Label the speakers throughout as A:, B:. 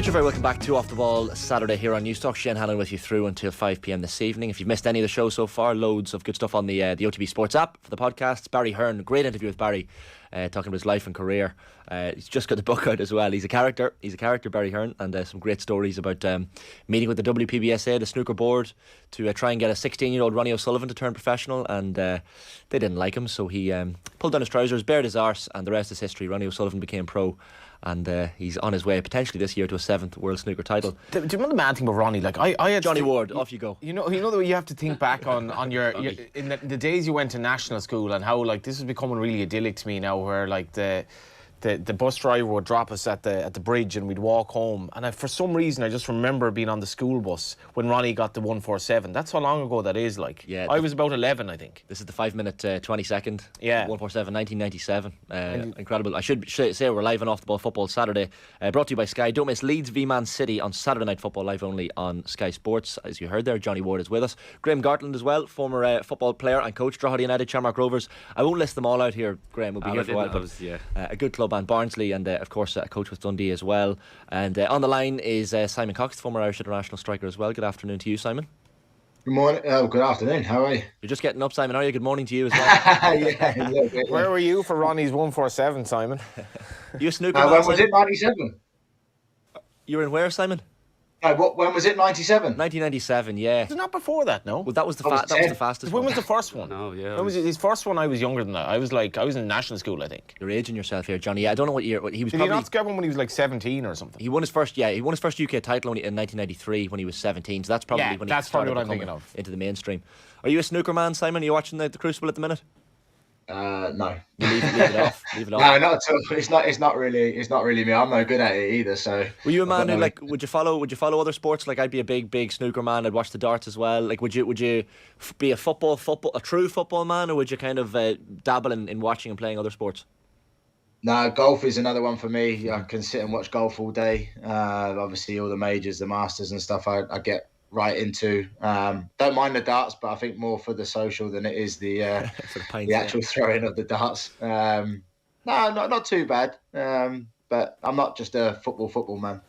A: You're very welcome back to Off the Ball Saturday here on Newstalk. Shane Hannon with you through until 5 p.m. this evening. If you've missed any of the show so far, loads of good stuff on the OTB Sports app for the podcasts. Barry Hearn, great interview with Barry, talking about his life and career. He's just got the book out as well. He's a character, Barry Hearn, and some great stories about meeting with the WPBSA, the snooker board, to try and get a 16-year-old Ronnie O'Sullivan to turn professional, and they didn't like him, so he pulled down his trousers, bared his arse, and the rest is history. Ronnie O'Sullivan became pro, and he's on his way potentially this year to a 7th World Snooker title.
B: Do you remember the mad thing about Ronnie? Like I had
A: Johnny Ward, off you go.
B: You know the way you have to think back on your in the days you went to national school, and how like this is becoming really idyllic to me now, where like the bus driver would drop us at the bridge and we'd walk home, and for some reason I just remember being on the school bus when Ronnie got the 147. That's how long ago that is. Like, yeah, I was about 11, I think.
A: This is the 5-minute 20 second.
B: Yeah,
A: 147, 1997. Incredible. I should say we're live on Off the Ball Football Saturday, brought to you by Sky. Don't miss Leeds v Man City on Saturday Night Football, live only on Sky Sports. As you heard there, Johnny Ward is with us. Graham Gartland as well, former football player and coach, Drogheda United, Shamrock Rovers. I won't list them all out here. Graham will be here for a while, but a good club, and Barnsley, and of course a coach with Dundee as well. And on the line is Simon Cox, former Irish international striker as well. Good afternoon to you, Simon.
C: Good morning. Good afternoon. How are you?
A: You're just getting up, Simon, are you? Good morning to you as well.
C: Yeah.
B: Where were you for Ronnie's 147, Simon?
A: You a snooker?
C: When was it? 97.
A: You were in where, Simon?
C: No, when was it? 97.
A: 1997. Yeah.
B: It's not before that, no.
A: Well, that was the fastest.
B: When was the first one?
D: No, yeah.
B: When was his first one? I was younger than that. I was in national school, I think.
A: You're aging yourself here, Johnny. Yeah, I don't know what year. He was.
B: Did he not get one when he was like 17 or something?
A: He won his first. Yeah, he won his first UK title only in 1993 when he was 17. So that's probably when he started
B: what I'm thinking of.
A: Into the mainstream. Are you a snooker man, Simon? Are you watching the Crucible at the minute?
C: No.
A: You leave it off. Leave it off.
C: No, not at all. It's not really me. I'm no good at it either. So.
A: Were you a man who would you follow other sports? Like, I'd be a big snooker man. I'd watch the darts as well. Like, would you be a true football man, or would you kind of dabble in watching and playing other sports?
C: No, golf is another one for me. I can sit and watch golf all day. Obviously, all the majors, the Masters and stuff, I get right into. Don't mind the darts, but I think more for the social than it is the actual throwing of the darts. No, not too bad. But I'm not just a football man.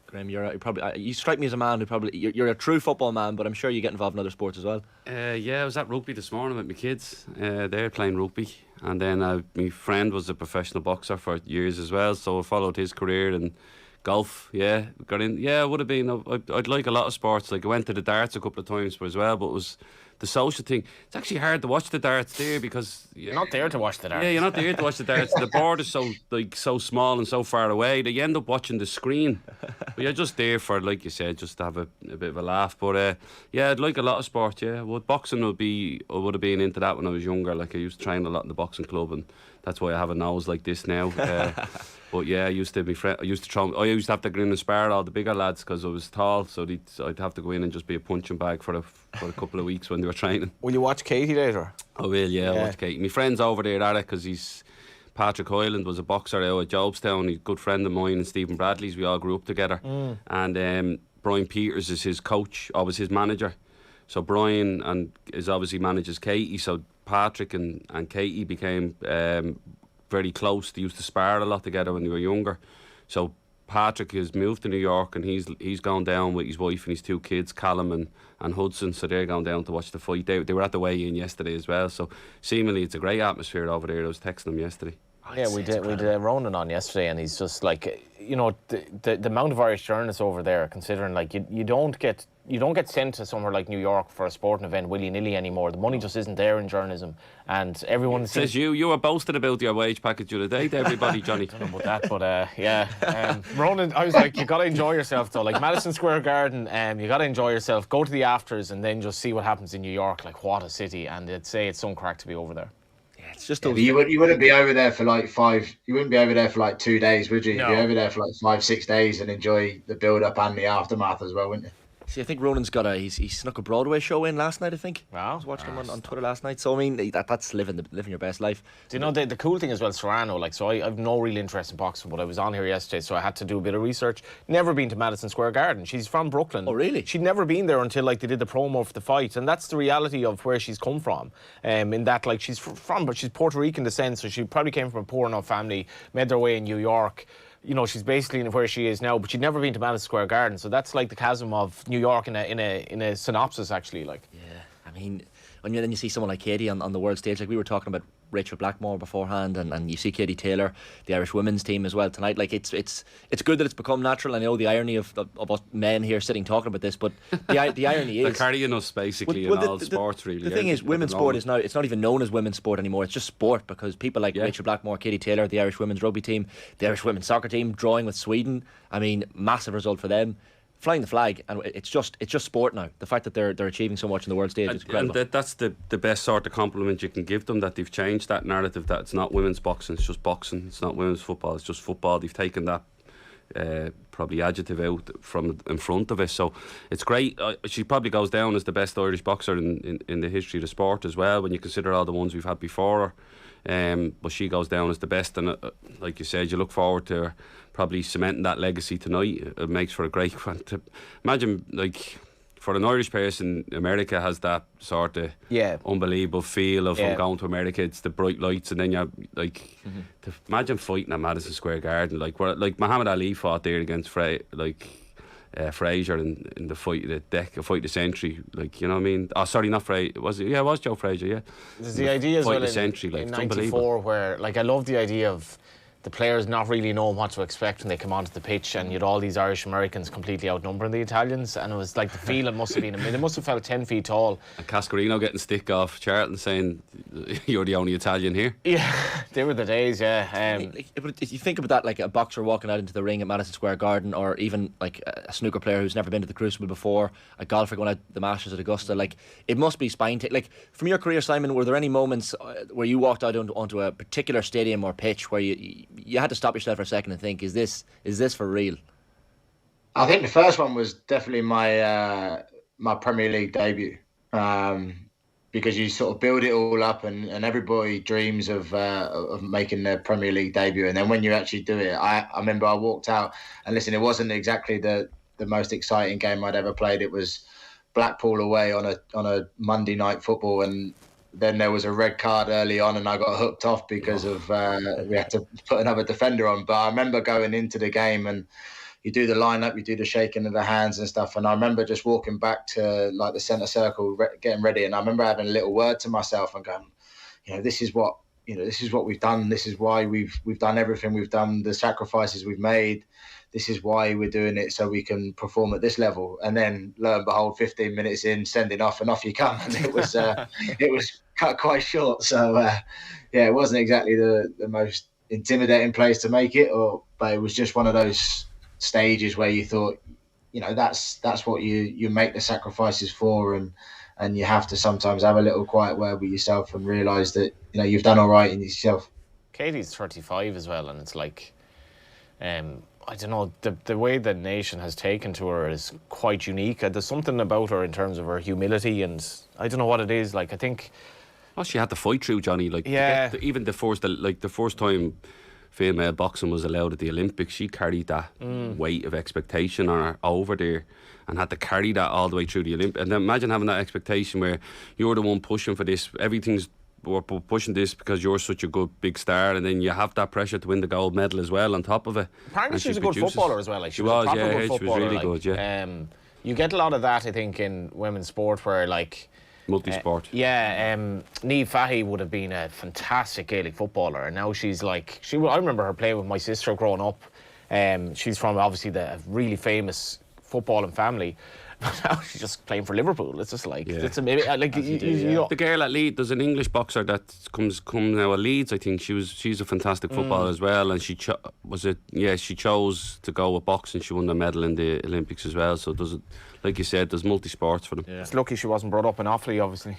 A: Graham, you strike me as a man who you're a true football man, but I'm sure you get involved in other sports as well.
D: Yeah, I was at rugby this morning with my kids. They're playing rugby, and then my friend was a professional boxer for years as well, so I followed his career. And golf, yeah, got in. Yeah, it would have been. I'd like a lot of sports. Like, I went to the darts a couple of times as well, but it was the social thing. It's actually hard to watch the darts there because
B: you're not there to watch the darts.
D: Yeah, you're not there to watch the darts. The board is so small and so far away that you end up watching the screen. But you're just there for, like you said, just to have a bit of a laugh. But yeah, I'd like a lot of sport. Yeah, boxing I would have been into that when I was younger. Like, I used to train a lot in the boxing club, and that's why I have a nose like this now. But yeah, I used to have to go in and spar all the bigger lads because I was tall, so I'd have to go in and just be a punching bag for a couple of weeks when they were training.
B: Will you watch Katie later?
D: I will, yeah. I'll watch Katie. My friend's over there at it because Patrick Hyland was a boxer out at Jobstown. He's a good friend of mine, and Stephen Bradley's. We all grew up together. And Brian Peters is his coach, or was his manager. So Brian is obviously manages Katie. So Patrick and Katie became very close. They used to spar a lot together when they were younger. So Patrick has moved to New York, and he's gone down with his wife and his 2 kids, Callum and Hudson. So they're going down to watch the fight. They were at the weigh-in yesterday as well. So seemingly it's a great atmosphere over there. I was texting them yesterday.
B: Yeah, we did Ronan on yesterday, and he's just like, you know, the amount of Irish journalists over there, considering like you don't get sent to somewhere like New York for a sporting event willy-nilly anymore. The money just isn't there in journalism, and everyone
D: says you were boasted about your wage package the other day to everybody, Johnny.
B: I don't know about that, but yeah. Ronan, I was like, you got to enjoy yourself though. Like Madison Square Garden, you got to enjoy yourself. Go to the afters and then just see what happens in New York. Like, what a city! And they'd say it's some crack to be over there.
A: It's just
C: you wouldn't be over there for like 5. You wouldn't be over there for like 2 days, would you?
B: No.
C: You'd be over there for like 5-6 days and enjoy the build up and the aftermath as well, wouldn't you?
A: See, I think Ronan's he snuck a Broadway show in last night, I think.
B: Wow.
A: I was watching him on Twitter last night. So, I mean, that's living your best life.
B: Do you know, the cool thing as well, Serrano, like, so I've no real interest in boxing, but I was on here yesterday, so I had to do a bit of research. Never been to Madison Square Garden. She's from Brooklyn.
A: Oh, really?
B: She'd never been there until, like, they did the promo for the fight, and that's the reality of where she's come from. In that, like, she's Puerto Rican descent, so she probably came from a poor enough family, made their way in New York, you know, she's basically where she is now, but she'd never been to Madison Square Garden. So that's like the chasm of New York in a synopsis, actually. Like,
A: Yeah, I mean, when then you see someone like Katie on the world stage, like we were talking about Rachel Blackmore beforehand, and you see Katie Taylor, the Irish women's team as well tonight. Like it's good that it's become natural. I know the irony of us men here sitting talking about this, but the irony is
D: they're carrying us basically in all sports. Really,
A: the thing is, women's sport is now, it's not even known as women's sport anymore. It's just sport, because people like Rachel Blackmore, Katie Taylor, the Irish women's rugby team, the Irish women's soccer team drawing with Sweden. I mean, massive result for them. Flying the flag, and it's just sport now. The fact that they're achieving so much on the world stage is incredible.
D: And that's the best sort of compliment you can give them, that they've changed that narrative, that it's not women's boxing, it's just boxing. It's not women's football, it's just football. They've taken that probably adjective out from in front of it. So it's great. She probably goes down as the best Irish boxer in the history of the sport as well, when you consider all the ones we've had before her. But she goes down as the best, and like you said, you look forward to her probably cementing that legacy tonight. It makes for a great to imagine, like, for an Irish person, America has that sort of unbelievable feel of I'm going to America. It's the bright lights, and then you like to imagine fighting at Madison Square Garden, like Muhammad Ali fought there against Fraser in the fight of the fight of the century, like, you know what I mean? Oh, sorry, not Fraser. It was Joe Fraser, yeah.
B: There's the idea as well
D: in
B: '94 where, like, I love the idea of the players not really knowing what to expect when they come onto the pitch, and you had all these Irish Americans completely outnumbering the Italians, and it was like the feeling must have been, I mean, they must have felt 10 feet tall.
D: And Cascarino getting stick off Charlton saying, you're the only Italian here.
B: Yeah, they were the days, yeah.
A: If you think about that, like a boxer walking out into the ring at Madison Square Garden, or even like a snooker player who's never been to the Crucible before, a golfer going out the Masters at Augusta, like, it must be like, from your career, Simon, were there any moments where you walked out onto a particular stadium or pitch where you had to stop yourself for a second and think, is this for real?
C: I think the first one was definitely my my Premier League debut, because you sort of build it all up, and everybody dreams of making their Premier League debut, and then when you actually do it, I remember I walked out, and listen, it wasn't exactly the most exciting game I'd ever played. It was Blackpool away on a Monday night football, and then there was a red card early on, and I got hooked off because of we had to put another defender on. But I remember going into the game, and you do the lineup, you do the shaking of the hands and stuff. And I remember just walking back to like the centre circle, getting ready. And I remember having a little word to myself and going, this is what we've done. This is why we've done everything we've done, the sacrifices we've made. This is why we're doing it, so we can perform at this level. And then, lo and behold, 15 minutes in, sending off, and off you come. And it was cut quite short. So, it wasn't exactly the most intimidating place to make it, but it was just one of those stages where you thought, that's what you make the sacrifices for, and you have to sometimes have a little quiet word with yourself and realise that you've done all right in yourself.
B: Katie's 35 as well, and it's like, I don't know, the way the nation has taken to her is quite unique. There's something about her in terms of her humility, and I don't know what it is. Like, I think,
D: she had to fight through, Johnny. Like, even the first time female boxing was allowed at the Olympics, she carried that weight of expectation on her over there, and had to carry that all the way through the Olympics. And then imagine having that expectation where you're the one pushing for this. We're pushing this because you're such a good big star, and then you have that pressure to win the gold medal as well on top of it.
B: Apparently she was a good footballer as well. Like, she was a proper good footballer.
D: She was really good, yeah.
B: You get a lot of that, I think, in women's sport, where, like,
D: multi-sport.
B: Niamh Fahey would have been a fantastic Gaelic footballer, and now she's like, I remember her playing with my sister growing up. She's from obviously the really famous footballing family, but now she's just playing for Liverpool. It's just like, it's amazing. Like,
D: the girl at Leeds, there's an English boxer that comes now at Leeds. I think she's a fantastic footballer as well, and she chose to go with boxing. She won the medal in the Olympics as well. So like you said, there's multi-sports for them.
B: Yeah. It's lucky she wasn't brought up in Offaly, obviously.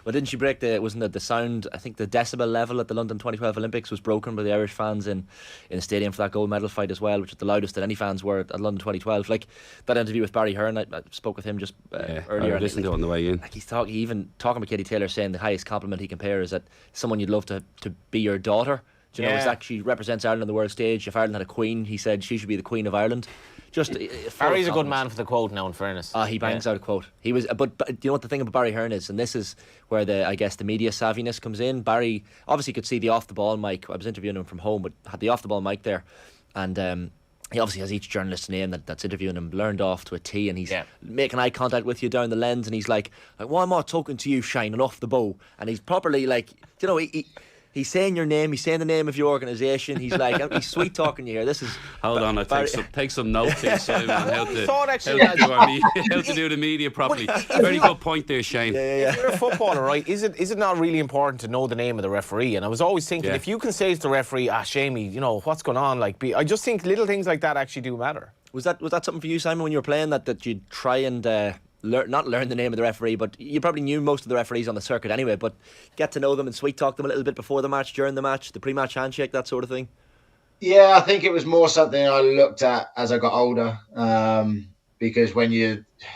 A: Well, didn't she break wasn't it the sound, I think the decibel level at the London 2012 Olympics was broken by the Irish fans in the stadium for that gold medal fight as well, which is the loudest that any fans were at London 2012. Like, that interview with Barry Hearn, I spoke with him just earlier.
D: I listened to it on the way in.
A: Like, he's even talking about Katie Taylor, saying the highest compliment he can pay her is that someone you'd love to be your daughter. Do you know, it's actually represents Ireland on the world stage. If Ireland had a queen, he said she should be the Queen of Ireland.
B: Barry's a good man for the quote now, in fairness.
A: He bangs out a quote. He was, but you know what the thing about Barry Hearn is, and this is where the media savviness comes in. Barry obviously could see the off the ball mic. I was interviewing him from home, but had the off the ball mic there, and he obviously has each journalist's name that's interviewing him learned off to a T, and he's making eye contact with you down the lens, and he's like, why am I talking to you shining off the bow? And he's properly like, you know, he's saying your name, he's saying the name of your organisation. He's like, he's sweet talking you here. This is
D: hold on, I take some notes here, Simon, on how to do the media properly. Very good point there, Shane.
B: If you're a footballer, right, is it not really important to know the name of the referee? And I was always thinking, if you can say to the referee, Shamey, you know what's going on, like, I just think little things like that actually do matter.
A: Was that something for you, Simon, when you were playing, that you'd try and not learn the name of the referee, but you probably knew most of the referees on the circuit anyway, but get to know them and sweet talk them a little bit before the match, during the match, the pre-match handshake, that sort of thing?
C: Yeah, I think it was more something I looked at as I got older, because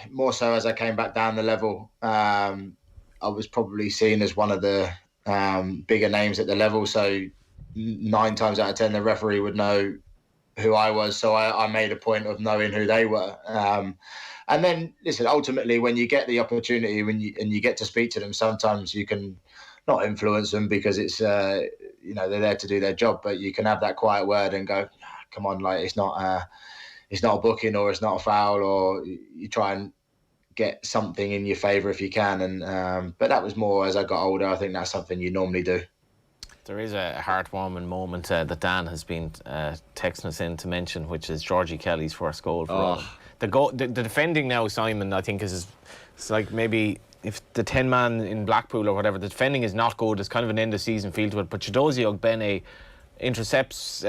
C: more so as I came back down the level, I was probably seen as one of the bigger names at the level, so 9 times out of 10 the referee would know who I was, so I made a point of knowing who they were. And then, listen, ultimately, when you get the opportunity, and you get to speak to them, sometimes you can not influence them because it's, they're there to do their job, but you can have that quiet word and go, come on, like, it's not a booking, or it's not a foul, or you try and get something in your favour if you can. And but that was more as I got older. I think that's something you normally do.
B: There is a heartwarming moment that Dan has been texting us in to mention, which is Georgie Kelly's first goal for Ireland. The defending now, Simon, I think it's like maybe if the 10-man in Blackpool or whatever, the defending is not good. It's kind of an end-of-season feel to it. But Chidozie Ogbene intercepts,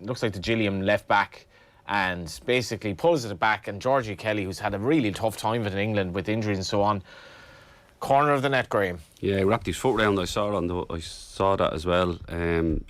B: looks like the Gilliam left back, and basically pulls it back. And Georgie Kelly, who's had a really tough time with it in England with injuries and so on, corner of the net, Graham.
D: Yeah, he wrapped his foot round. I saw that as well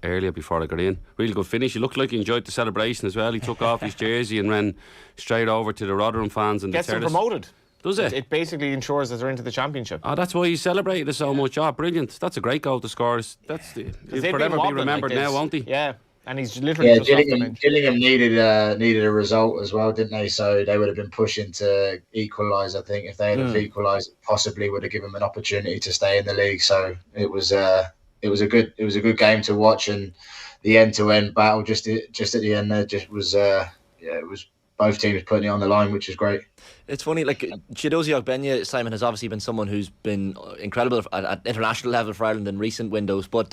D: earlier before I got in. Really good finish. He looked like he enjoyed the celebration as well. He took off his jersey and ran straight over to the Rotherham fans and
B: gets
D: the
B: them promoted.
D: Does it?
B: It basically ensures that they're into the championship.
D: Oh, that's why he celebrated it so much. Oh, brilliant. That's a great goal to score. He'll forever be remembered now, won't he?
B: Yeah. And he's literally
C: Gillingham needed a result as well, didn't they? So they would have been pushing to equalise. I think if they had have equalised, possibly would have given them an opportunity to stay in the league. So it was a good game to watch, and the end-to-end battle just at the end there just was it was both teams putting it on the line, which is great.
A: It's funny, like Chidozie Ogbene, Simon, has obviously been someone who's been incredible at international level for Ireland in recent windows, but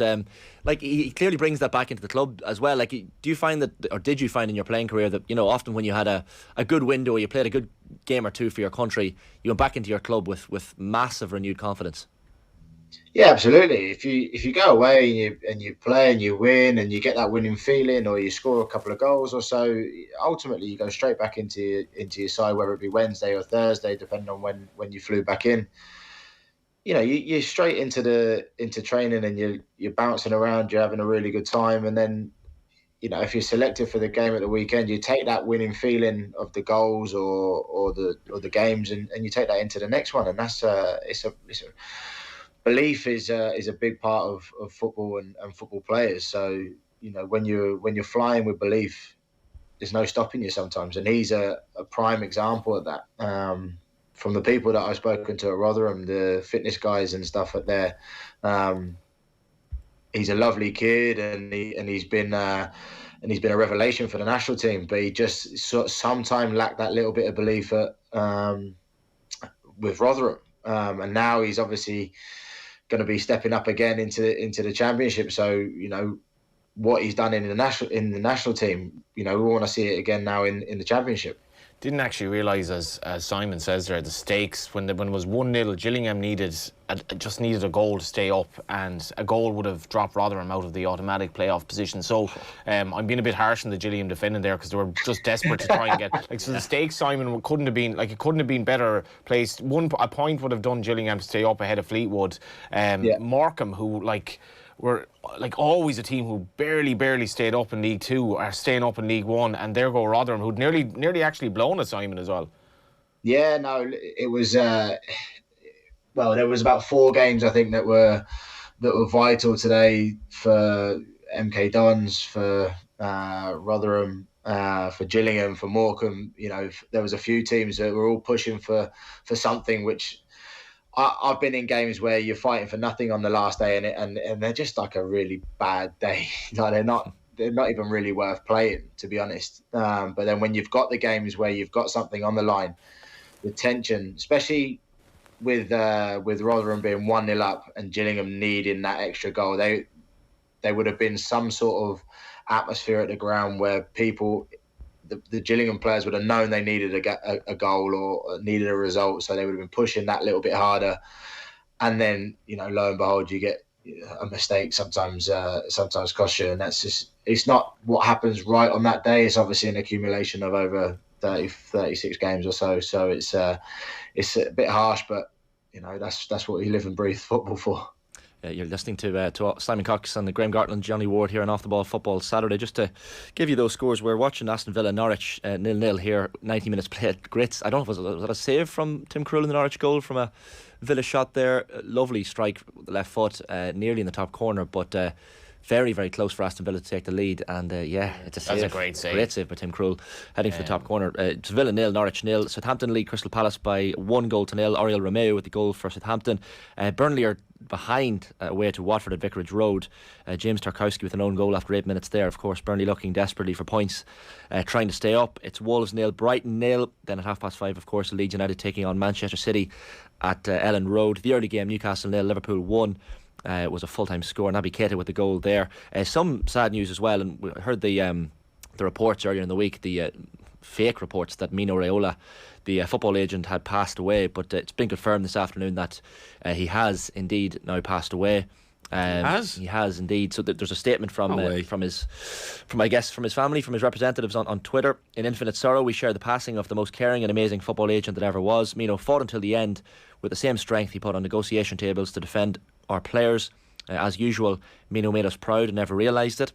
A: like he clearly brings that back into the club as well. Like, do you find that, or did you find in your playing career that, often when you had a good window, or you played a good game or two for your country, you went back into your club with massive renewed confidence?
C: Yeah, absolutely. If you go away and you play and you win and you get that winning feeling, or you score a couple of goals or so, ultimately you go straight back into your side, whether it be Wednesday or Thursday, depending on when you flew back in. You're straight into training, and you're bouncing around, you're having a really good time, and then if you're selected for the game at the weekend, you take that winning feeling of the goals or the games, and you take that into the next one, and that's belief is a big part of football and football players. So when you're flying with belief, there's no stopping you sometimes, and he's a prime example of that. From the people that I've spoken to at Rotherham, the fitness guys and stuff at there, he's a lovely kid, and he's been a revelation for the national team. But he just sometimes lacked that little bit of belief with Rotherham, and now he's obviously going to be stepping up again into the championship. So what he's done in the national team, we want to see it again now in the championship.
B: Didn't actually realise, as Simon says there, the stakes when it was 1-0, Gillingham just needed a goal to stay up, and a goal would have dropped Rotherham out of the automatic playoff position. So I'm being a bit harsh on the Gillingham defending there, because they were just desperate to try and get so the stakes, Simon, couldn't have been better placed. A point would have done Gillingham to stay up ahead of Fleetwood. Morecambe, who were always a team who barely stayed up in League Two, are staying up in League One, and there go Rotherham, who'd nearly actually blown a Simon as well.
C: Yeah, no, it was there was about 4 games I think that were vital today for MK Dons, for Rotherham, for Gillingham, for Morecambe. There was a few teams that were all pushing for something, which I've been in games where you're fighting for nothing on the last day, and they're just like a really bad day. They're not they're not even really worth playing, to be honest. But then when you've got the games where you've got something on the line, the tension, especially with Rotherham being 1-0 up and Gillingham needing that extra goal, they would have been some sort of atmosphere at the ground where people, the Gillingham players would have known they needed a goal or needed a result, so they would have been pushing that little bit harder. And then, lo and behold, you get a mistake sometimes costs you, and that's just, it's not what happens right on that day. It's obviously an accumulation of over 36 games or so. So it's a bit harsh, but that's what you live and breathe football for.
A: You're listening to Simon Cox and Graham Gartland, Johnny Ward here on Off the Ball Football Saturday. Just to give you those scores, we're watching Aston Villa Norwich 0-0 here, 90 minutes played. Grits. I don't know if was that a save from Tim Krul in the Norwich goal from a Villa shot there. Lovely strike with the left foot, nearly in the top corner, but very, very close for Aston Villa to take the lead. And it's a save.
B: That's a great save.
A: Great save by Tim Krul, heading for the top corner. It's Villa 0, Norwich 0. Southampton lead Crystal Palace by 1-0. Oriel Romeo with the goal for Southampton. Burnley are behind away to Watford at Vicarage Road. James Tarkowski with an own goal after 8 minutes there. Of course, Burnley looking desperately for points, trying to stay up. It's Wolves 0, Brighton 0. Then at 5:30, of course, Leeds United taking on Manchester City at Ellen Road. The early game, Newcastle 0, Liverpool 1. Was a full-time score. Naby Keita with the goal there. Some sad news as well, and we heard the reports earlier in the week, the fake reports that Mino Raiola, the football agent, had passed away, but it's been confirmed this afternoon that he has indeed now passed away. He has indeed. So there's a statement from his family, from his representatives on Twitter. In infinite sorrow, we share the passing of the most caring and amazing football agent that ever was. Mino fought until the end with the same strength he put on negotiation tables to defend our players. As usual, Mino made us proud and never realised it.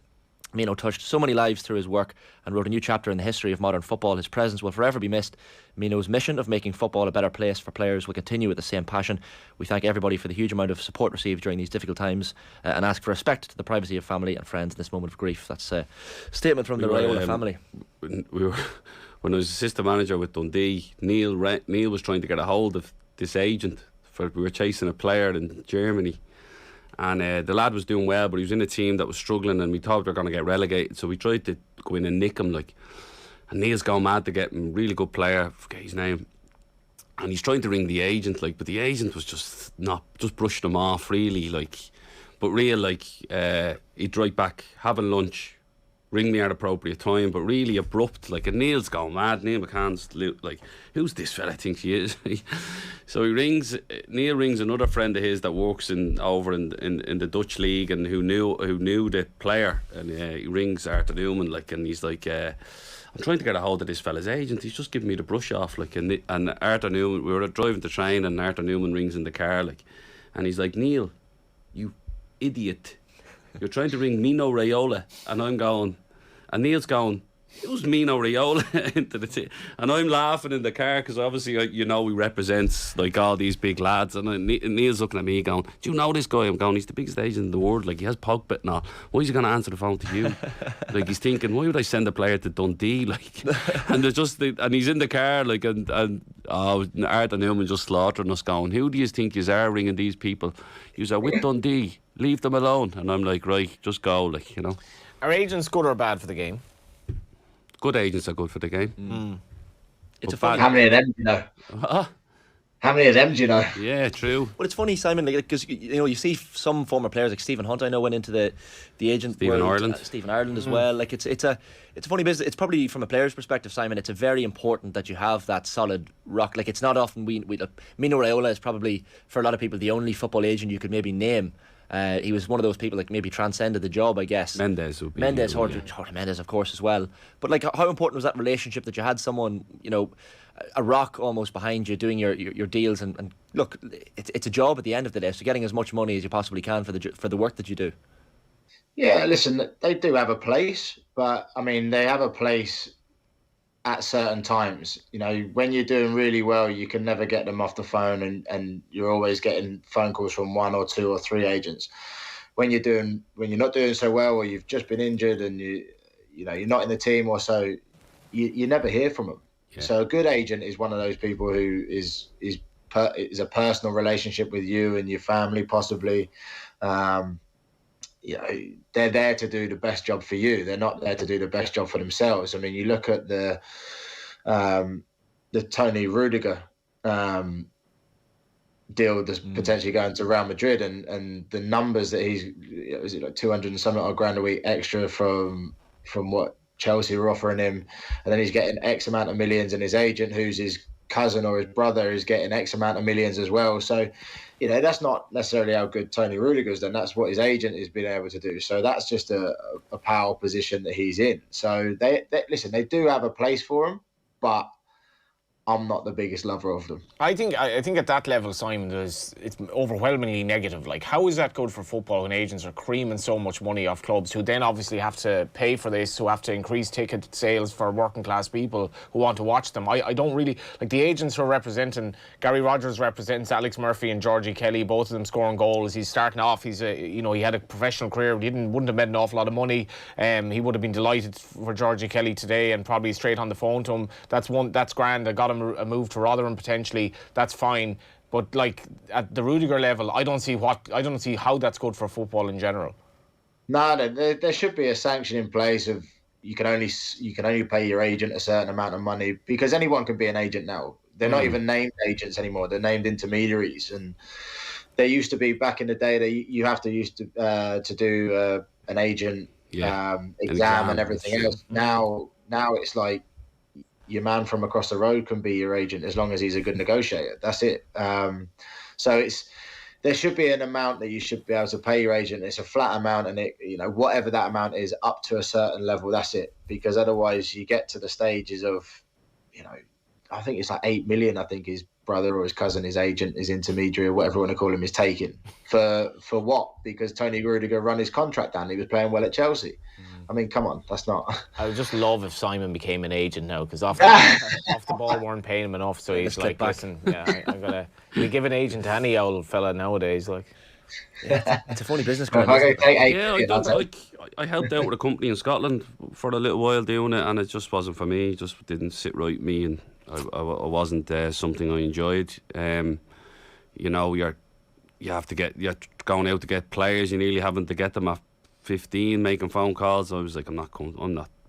A: Mino touched so many lives through his work and wrote a new chapter in the history of modern football. His presence will forever be missed. Mino's mission of making football a better place for players will continue with the same passion. We thank everybody for the huge amount of support received during these difficult times and ask for respect to the privacy of family and friends in this moment of grief. That's a statement from the Raiola family.
D: When I was assistant manager with Dundee, Neil was trying to get a hold of this agent. We were chasing a player in Germany, and the lad was doing well, but he was in a team that was struggling, and we thought we were going to get relegated, so we tried to go in and nick him, and Neil's going mad to get him. Really good player, I forget his name, and he's trying to ring the agent, but the agent was just brushed him off really, but real, he'd write back, having lunch, ring me at appropriate time, but really abrupt, and Neil's going mad. Neil McCann's who's this fella thinks he is? So Neil rings another friend of his that works over in the Dutch league and who knew the player, and he rings Arthur Newman, and he's I'm trying to get a hold of this fella's agent. He's just giving me the brush off, and Arthur Newman, we were driving the train, and Arthur Newman rings in the car, and he's like, Neil, you idiot. You're trying to ring Mino Raiola, and I'm going, and Neil's going, who's Mino Raiola into the team? And I'm laughing in the car because obviously, we represent all these big lads, and Neil's looking at me going, do you know this guy? I'm going, he's the biggest agent in the world, he has Pogba and all. Why is he going to answer the phone to you? He's thinking, why would I send a player to Dundee? And they're just, and he's in the car, and Arthur Newman just slaughtering us, going, who do you think you are ringing these people? He's with Dundee, leave them alone. And I'm like, right, just go,
B: Are agents good or bad for the game?
D: Good agents are good for the game.
A: It's a fun.
C: How many of them do you know? How many of them do you know?
D: Yeah, true.
A: But it's funny, Simon, because you see some former players like Stephen Hunt. I know went into the agent
D: Stephen
A: world,
D: Ireland.
A: Stephen Ireland as well. It's a funny business. It's probably from a player's perspective, Simon. It's a very important that you have that solid rock. It's not often Mino Raiola is probably for a lot of people the only football agent you could maybe name. He was one of those people maybe transcended the job, I guess.
D: Mendes, Jorge
A: Mendes, of course, as well. But how important was that relationship that you had someone, a rock almost behind you doing your deals? And look, it's a job at the end of the day, so getting as much money as you possibly can for the work that you do.
C: Yeah, listen, they do have a place, but they have a place at certain times. When you're doing really well, you can never get them off the phone, and you're always getting phone calls from 1 or 2 or 3 agents. When you're not doing so well, or you've just been injured and you're not in the team or so, you never hear from them. Yeah. So a good agent is one of those people who is a personal relationship with you and your family, possibly. they're there to do the best job for you. They're not there to do the best job for themselves. I mean, you look at the Tony Rudiger deal that's potentially going to Real Madrid, and the numbers that he's, is it like 200 and something odd grand a week extra from what Chelsea were offering him, and then he's getting X amount of millions, and his agent, who's his cousin or his brother, is getting X amount of millions as well. So, that's not necessarily how good Tony Rudiger's done. That's what his agent has been able to do. So that's just a power position that he's in. So they listen, they do have a place for him, but I'm not the biggest lover of them.
B: I think at that level, Simon, it's overwhelmingly negative. Like, how is that good for football when agents are creaming so much money off clubs who then obviously have to pay for this, who have to increase ticket sales for working class people who want to watch them? I don't really like the agents who are representing. Gary Rogers represents Alex Murphy and Georgie Kelly, both of them scoring goals. He's starting off. He's he had a professional career. He wouldn't have made an awful lot of money. He would have been delighted for Georgie Kelly today and probably straight on the phone to him. That's grand. I got him a move to Rotherham potentially. That's fine, but like at the Rudiger level, I don't see how that's good for football in general.
C: No, there should be a sanction in place of you can only pay your agent a certain amount of money, because anyone can be an agent now. They're not even named agents anymore. They're named intermediaries, and there used to be back in the day that you have to do an agent exam and everything else. Now it's like your man from across the road can be your agent as long as he's a good negotiator. That's it. So there should be an amount that you should be able to pay your agent. It's a flat amount, and whatever that amount is up to a certain level, that's it. Because otherwise you get to the stages of, I think it's like 8 million. I think his brother or his cousin, his agent, his intermediary, or whatever you want to call him, is taking for what? Because Tony Rudiger run his contract down. He was playing well at Chelsea. I mean, come on, that's not.
B: I would just love if Simon became an agent now, because off the ball weren't paying him enough. So he's like, listen, I'm gonna give an agent to any old fella nowadays. Like,
A: it's a funny business.
D: I helped out with a company in Scotland for a little while doing it, and it just wasn't for me. It just didn't sit right with me, and I wasn't something I enjoyed. You're going out to get players. You're nearly having to get them at 15, making phone calls. I was like, I'm not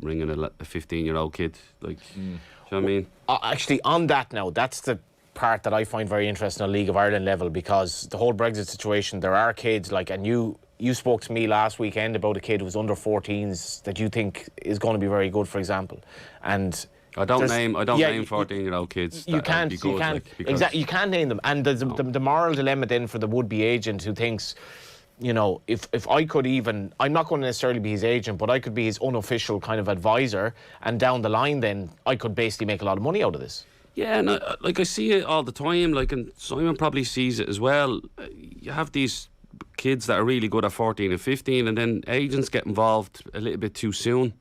D: ringing a 15-year-old kid. Like, do you know what I mean?
B: Actually, on that now, that's the part that I find very interesting on League of Ireland level, because the whole Brexit situation, there are kids like, and you spoke to me last weekend about a kid who was under 14s that you think is going to be very good, for example, and
D: I don't name 14-year-old kids.
B: You can't name them, and there's the moral dilemma then for the would-be agent who thinks, if I could even, I'm not going to necessarily be his agent, but I could be his unofficial kind of advisor, and down the line then I could basically make a lot of money out of this.
D: Yeah, and I see it all the time, and Simon probably sees it as well. You have these kids that are really good at 14 and 15, and then agents get involved a little bit too soon,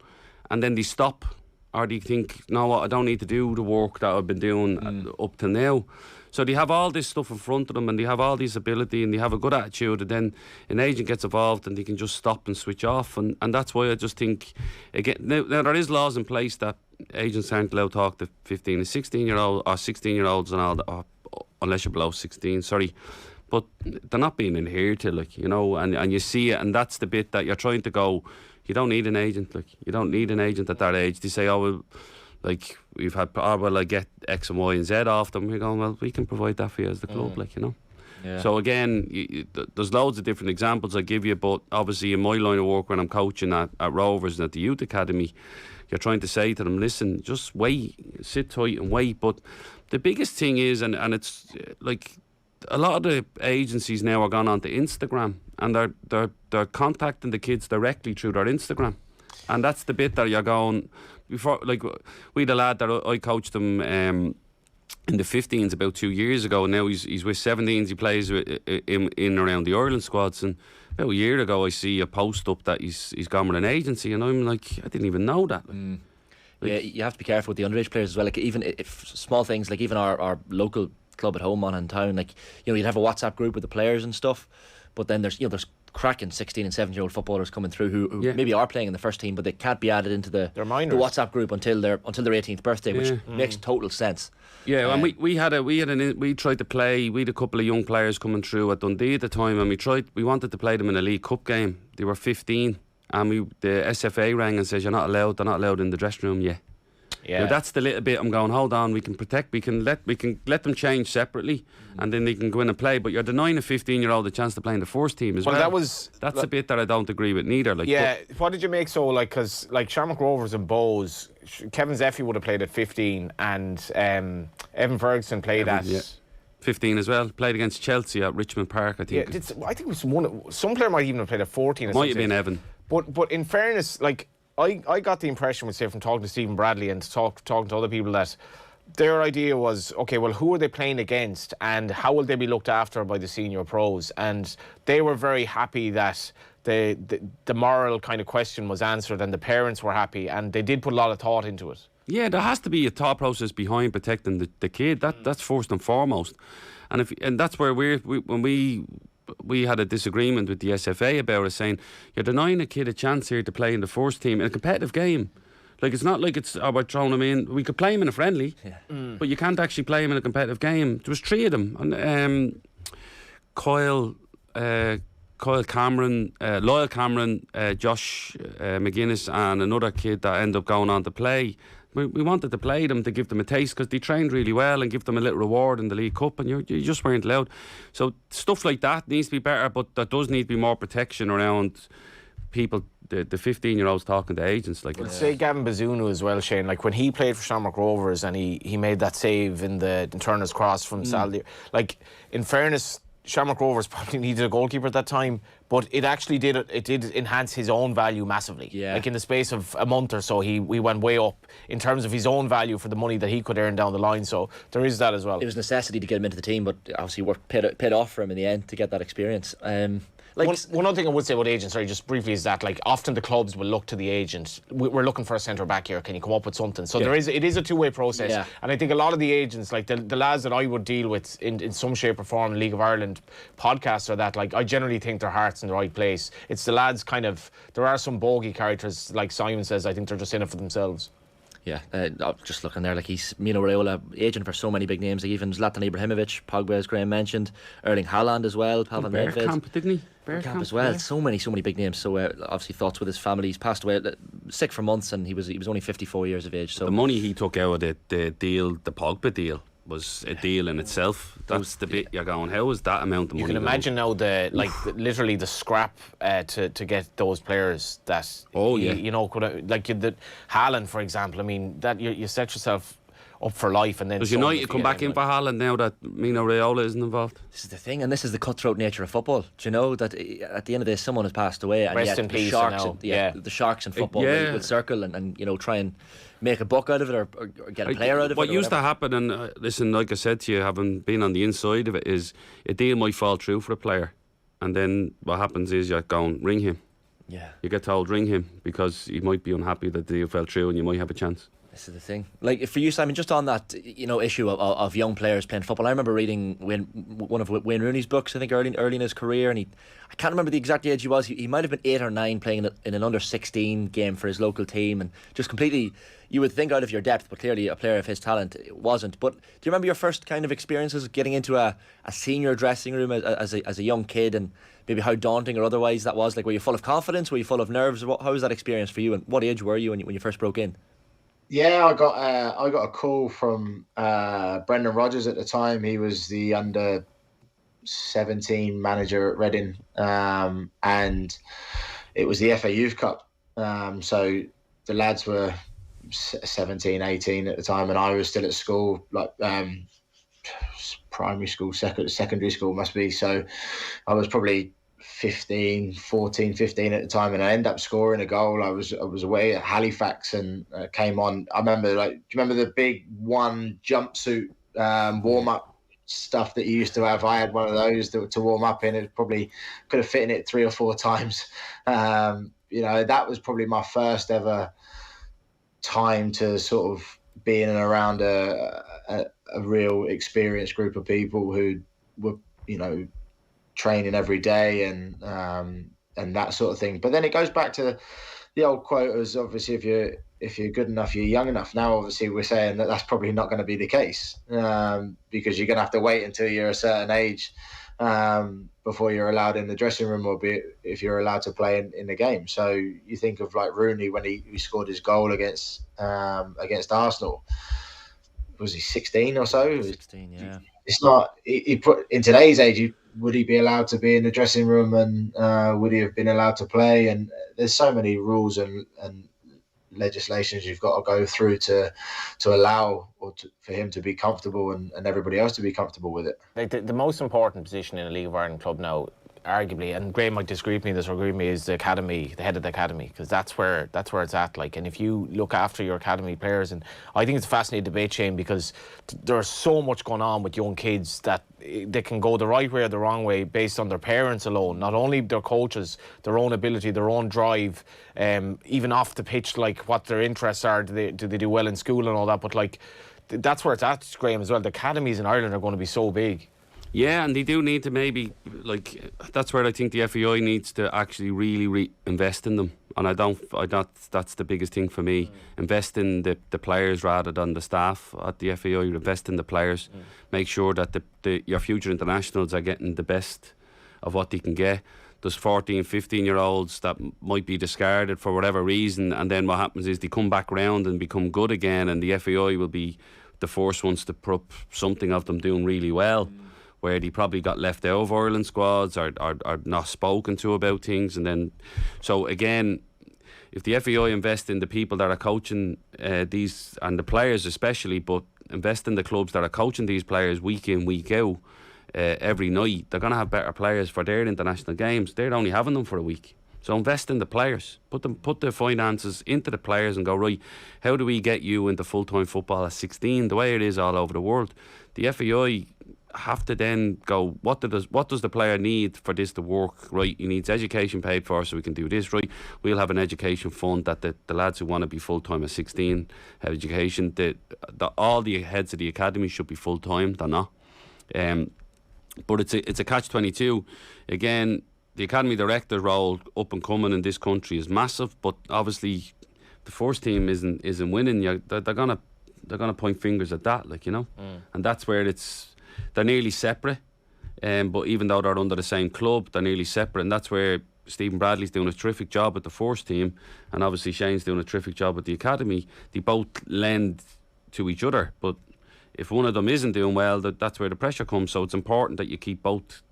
D: and then they stop, or they think, no, what, I don't need to do the work that I've been doing up to now. So they have all this stuff in front of them, and they have all this ability, and they have a good attitude, and then an agent gets involved and they can just stop and switch off. And that's why I just think, again, now there is laws in place that agents aren't allowed to talk to 15 and 16-year-olds or 16-year-olds and all that, unless you're below 16, sorry. But they're not being adhered to, and you see it, and that's the bit that you're trying to go, you don't need an agent, you don't need an agent at that age. They say, we've had, I get X and Y and Z off them. We're going, well, we can provide that for you as the club, Yeah. So again, there's loads of different examples I give you, but obviously in my line of work when I'm coaching at Rovers and at the Youth Academy, you're trying to say to them, listen, just wait, sit tight and wait. But the biggest thing is, and it's like a lot of the agencies now are gone onto Instagram, and they're contacting the kids directly through their Instagram, and that's the bit that you're going. Before, we had a lad that I coached him in the 15s about 2 years ago, and now he's with 17s. He plays in around the Ireland squads, and about a year ago I see a post up that he's gone with an agency, and I'm like, I didn't even know that.
A: Yeah, you have to be careful with the underage players as well. Even if small things, even our local club at home on in town, you'd have a WhatsApp group with the players and stuff. But then there's cracking 16 and 17-year-old footballers coming through who maybe are playing in the first team, but they can't be added into the WhatsApp group until their 18th birthday, which makes total sense.
D: Yeah, and we tried to play. We had a couple of young players coming through at Dundee at the time, and we wanted to play them in a League Cup game. They were 15, and the SFA rang and says, they're not allowed in the dressing room yet. Yeah, that's the little bit I'm going, hold on, we can let them change separately, and then they can go in and play, but you're denying a 15-year-old a chance to play in the first team as well. That's a bit that I don't agree with neither.
B: What did you make because Shamrock Rovers and Bows, Kevin Zeffie would have played at 15, and Evan Ferguson played at
D: 15 as well. Played against Chelsea at Richmond Park, I think.
B: Yeah, I think it was some player might even have played at 14.
D: Might have been Evan.
B: But in fairness, I got the impression, from talking to Stephen Bradley and talking to other people, that their idea was, okay, well, who are they playing against and how will they be looked after by the senior pros? And they were very happy that the moral kind of question was answered, and the parents were happy, and they did put a lot of thought into it.
D: Yeah, there has to be a thought process behind protecting the kid. That's first and foremost. And that's where when we had a disagreement with the SFA about it, saying you're denying a kid a chance here to play in the first team in a competitive game. It's not like it's about throwing him in. We could play him in a friendly, but you can't actually play him in a competitive game. There was 3 of them, and Kyle Cameron, Loyal Cameron, Josh McGuinness, and another kid that ended up going on to play. We wanted to play them to give them a taste because they trained really well and give them a little reward in the League Cup, and you just weren't allowed. So stuff like that needs to be better, but there does need to be more protection around people, the 15-year-olds talking to agents.
B: Say Gavin Bazunu as well, Shane. When he played for Shamrock Rovers and he made that save in Turner's cross from Sal. In fairness, Shamrock Rovers probably needed a goalkeeper at that time, but it actually did enhance his own value massively. Yeah. In the space of a month or so, we went way up in terms of his own value for the money that he could earn down the line. So there is that as well.
A: It was necessity to get him into the team, but obviously worked paid off for him in the end to get that experience.
B: One other thing I would say about agents, just briefly, is that often the clubs will look to the agent. We're looking for a centre back here. Can you come up with something? So it is a two-way process, and I think a lot of the agents, the lads that I would deal with in some shape or form in League of Ireland podcasts, are that I generally think their heart's in the right place. It's the lads there are some bogey characters, like Simon says. I think they're just in it for themselves.
A: Yeah, just looking there, he's Mino Raiola, agent for so many big names, even Zlatan Ibrahimovic, Pogba, as Graham mentioned, Erling Haaland as well, Pavel Nedved.
D: Bergkamp, didn't he?
A: Bergkamp as well. Yeah. So many big names. So obviously thoughts with his family. He's passed away, sick for months, and he was only 54 years of age. So
D: the money he took out of the deal, the Pogba deal, was a deal in itself. That's the bit you're going, how is that amount of money?
B: You can imagine now literally the scrap to get those players that the Haaland, for example. I mean, that you set yourself up for life, and then
D: does United come back in for Haaland now that Mino Raiola isn't involved?
A: This is the thing, and this is the cutthroat nature of football. Do you know that at the end of the day someone has passed away, and
B: rest in peace,
A: the sharks in football will circle and try and make a buck out of it or get a player out of it.
D: What used to happen, and listen, like I said to you, having been on the inside of it, is a deal might fall through for a player, and then what happens is you're going, ring him.
A: Yeah.
D: You get told, ring him, because he might be unhappy that the deal fell through and you might have a chance.
A: This is the thing. For you, Simon, just on that issue of young players playing football, I remember reading one of Wayne Rooney's books, I think early in his career, and I can't remember the exact age he was. He might have been 8 or 9 playing in an under-16 game for his local team, and just completely, you would think, out of your depth, but clearly a player of his talent wasn't. But do you remember your first kind of experiences getting into a senior dressing room as a young kid, and maybe how daunting or otherwise that was? Were you full of confidence? Were you full of nerves? How was that experience for you, and what age were you when you first broke in?
C: Yeah, I got a call from Brendan Rodgers at the time. He was the under-17 manager at Reading, and it was the FA Youth Cup. So the lads were 17, 18 at the time, and I was still at school, primary school, secondary school must be. So I was probably 14, 15 at the time, and I ended up scoring a goal. I was away at Halifax and came on. I remember, do you remember the big one jumpsuit warm up stuff that you used to have? I had one of those to warm up in. It probably could have fit in it 3 or 4 times. That was probably my first ever time to sort of be in and around a real experienced group of people who were, training every day and that sort of thing. But then it goes back to the old quote: as obviously if you're good enough, you're young enough. Now, obviously, we're saying that that's probably not going to be the case, because you're going to have to wait until you're a certain age before you're allowed in the dressing room, or if you're allowed to play in the game. So you think of like Rooney when he scored his goal against Arsenal. Was he 16 or so?
A: 16, yeah.
C: It's not. He put in today's age. Would he be allowed to be in the dressing room, and would he have been allowed to play? And there's so many rules and legislations you've got to go through to allow for him to be comfortable and everybody else to be comfortable with it.
B: Like the most important position in a League of Ireland club now, arguably, and Graham might disagree with me this or agree with me, is the academy, the head of the academy, because that's where it's at. Like, and if you look after your academy players, and I think it's a fascinating debate, Shane, because there's so much going on with young kids that they can go the right way or the wrong way based on their parents alone, not only their coaches, their own ability, their own drive, even off the pitch, like what their interests are. Do they do well in school and all that? But like, that's where it's at, Graham, as well. The academies in Ireland are going to be so big.
D: Yeah, and they do need to maybe, like, that's where I think the FAI needs to actually really invest in them. And that's the biggest thing for me. Invest in the players rather than the staff at the FAI. Invest in the players. Make sure that your future internationals are getting the best of what they can get. There's 14, 15-year-olds that might be discarded for whatever reason, and then what happens is they come back round and become good again, and the FAI will be the first ones to put up something of them doing really well. Where they probably got left out of Ireland squads or not spoken to about things. And then, so again, if the FAI invest in the people that are coaching these, and the players especially, but invest in the clubs that are coaching these players week in, week out, every night, they're going to have better players for their international games. They're only having them for a week. So invest in the players. Put the finances into the players and go, right, how do we get you into full-time football at 16, the way it is all over the world? The FAI have to then go, what does the player need for this to work? Right, he needs education paid for so we can do this. Right, we'll have an education fund that the lads who want to be full-time at 16 have education. All the heads of the academy should be full-time. They're not. But it's a catch-22. Again, the academy director role up and coming in this country is massive, but obviously the first team isn't winning. They're gonna point fingers at that, like, you know, and that's where they're nearly separate. But even though they're under the same club, they're nearly separate, and that's where Stephen Bradley's doing a terrific job at the first team, and obviously Shane's doing a terrific job at the academy. They both lend to each other, but if one of them isn't doing well, that's where the pressure comes. So it's important that you keep both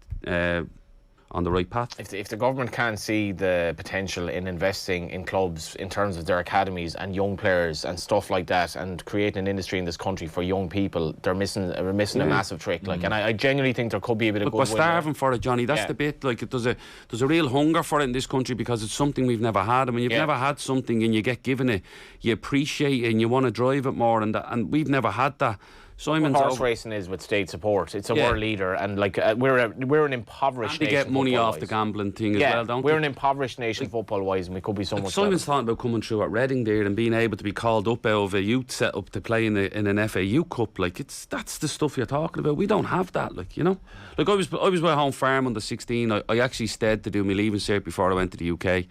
D: on the right path.
B: If the government can't see the potential in investing in clubs in terms of their academies and young players and stuff like that, and creating an industry in this country for young people, they're missing a massive trick. Like, and I genuinely think there could be a bit of goodwill.
D: We're starving for it, Johnny. That's the bit. Like, there's a real hunger for it in this country because it's something we've never had. I mean, you've never had something and you get given it, you appreciate it and you want to drive it more, and we've never had that.
B: Horse racing is with state support. It's a world leader, and like we're an impoverished nation.
D: They get money off the gambling thing as well, don't
B: we're
D: they?
B: an impoverished nation football-wise, and we could be so much
D: Simon's
B: better.
D: talking about coming through at Reading there and being able to be called up out of a youth set up to play in an FAU Cup. Like, that's the stuff you're talking about. We don't have that, like, you know. Like, I was with Home Farm under 16. I actually stayed to do my leaving cert before I went to the UK.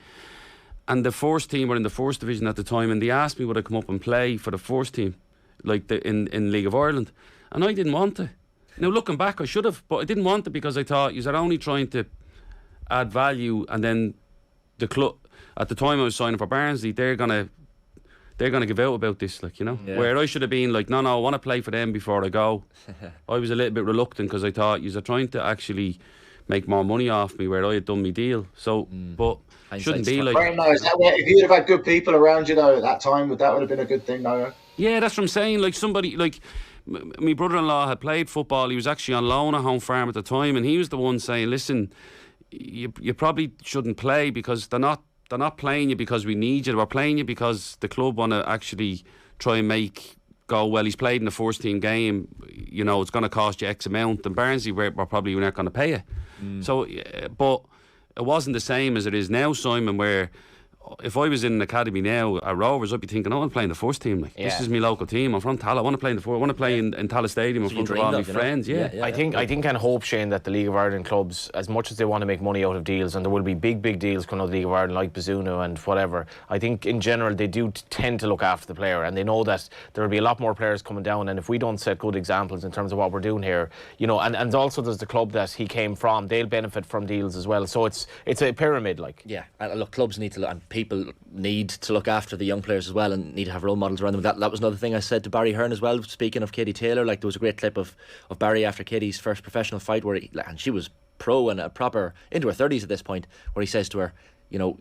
D: And the first team were in the first division at the time, and they asked me would I come up and play for the first team, like in League of Ireland. And I didn't want to. Now, looking back, I should have, but I didn't want to because I thought you're only trying to add value, and then the club at the time I was signing for Barnsley, they're gonna give out about this, like, you know. Where I should have been like, no, I want to play for them before I go. I was a little bit reluctant because I thought you're trying to actually make more money off me where I had done my deal. So, but shouldn't be like.
C: Right, no, is that where, if you'd have had good people around you though at that time, that would have been a good thing, though.
D: Yeah, that's what I'm saying. Like, somebody like. My brother-in-law had played football. He was actually on loan at Home Farm at the time, and he was the one saying, listen, you probably shouldn't play because they're not playing you because we need you. We're playing you because the club want to actually try and go, well, he's played in the first team game, you know, it's going to cost you X amount, and Barnsley we're probably not going to pay you. So, but it wasn't the same as it is now, Simon, where if I was in an academy now at Rovers, I'd be thinking, I want to play in the first team. Like, this is my local team. I'm from Tala. I want to play in the first. I want to play in Tala Stadium in front of all my friends.
B: I think and hope, Shane, that the League of Ireland clubs, as much as they want to make money out of deals, and there will be big deals coming out of the League of Ireland, like Bazunu and whatever, I think in general they do tend to look after the player, and they know that there will be a lot more players coming down, and if we don't set good examples in terms of what we're doing here, and also there's the club that he came from, they'll benefit from deals as well. So it's a pyramid, like.
A: Yeah, and look, clubs need to look, and people need to look after the young players as well, and need to have role models around them. That was another thing I said to Barry Hearn as well. Speaking of Katie Taylor, like, there was a great clip of Barry after Katie's first professional fight where and she was pro and a proper into her 30s at this point, where he says to her,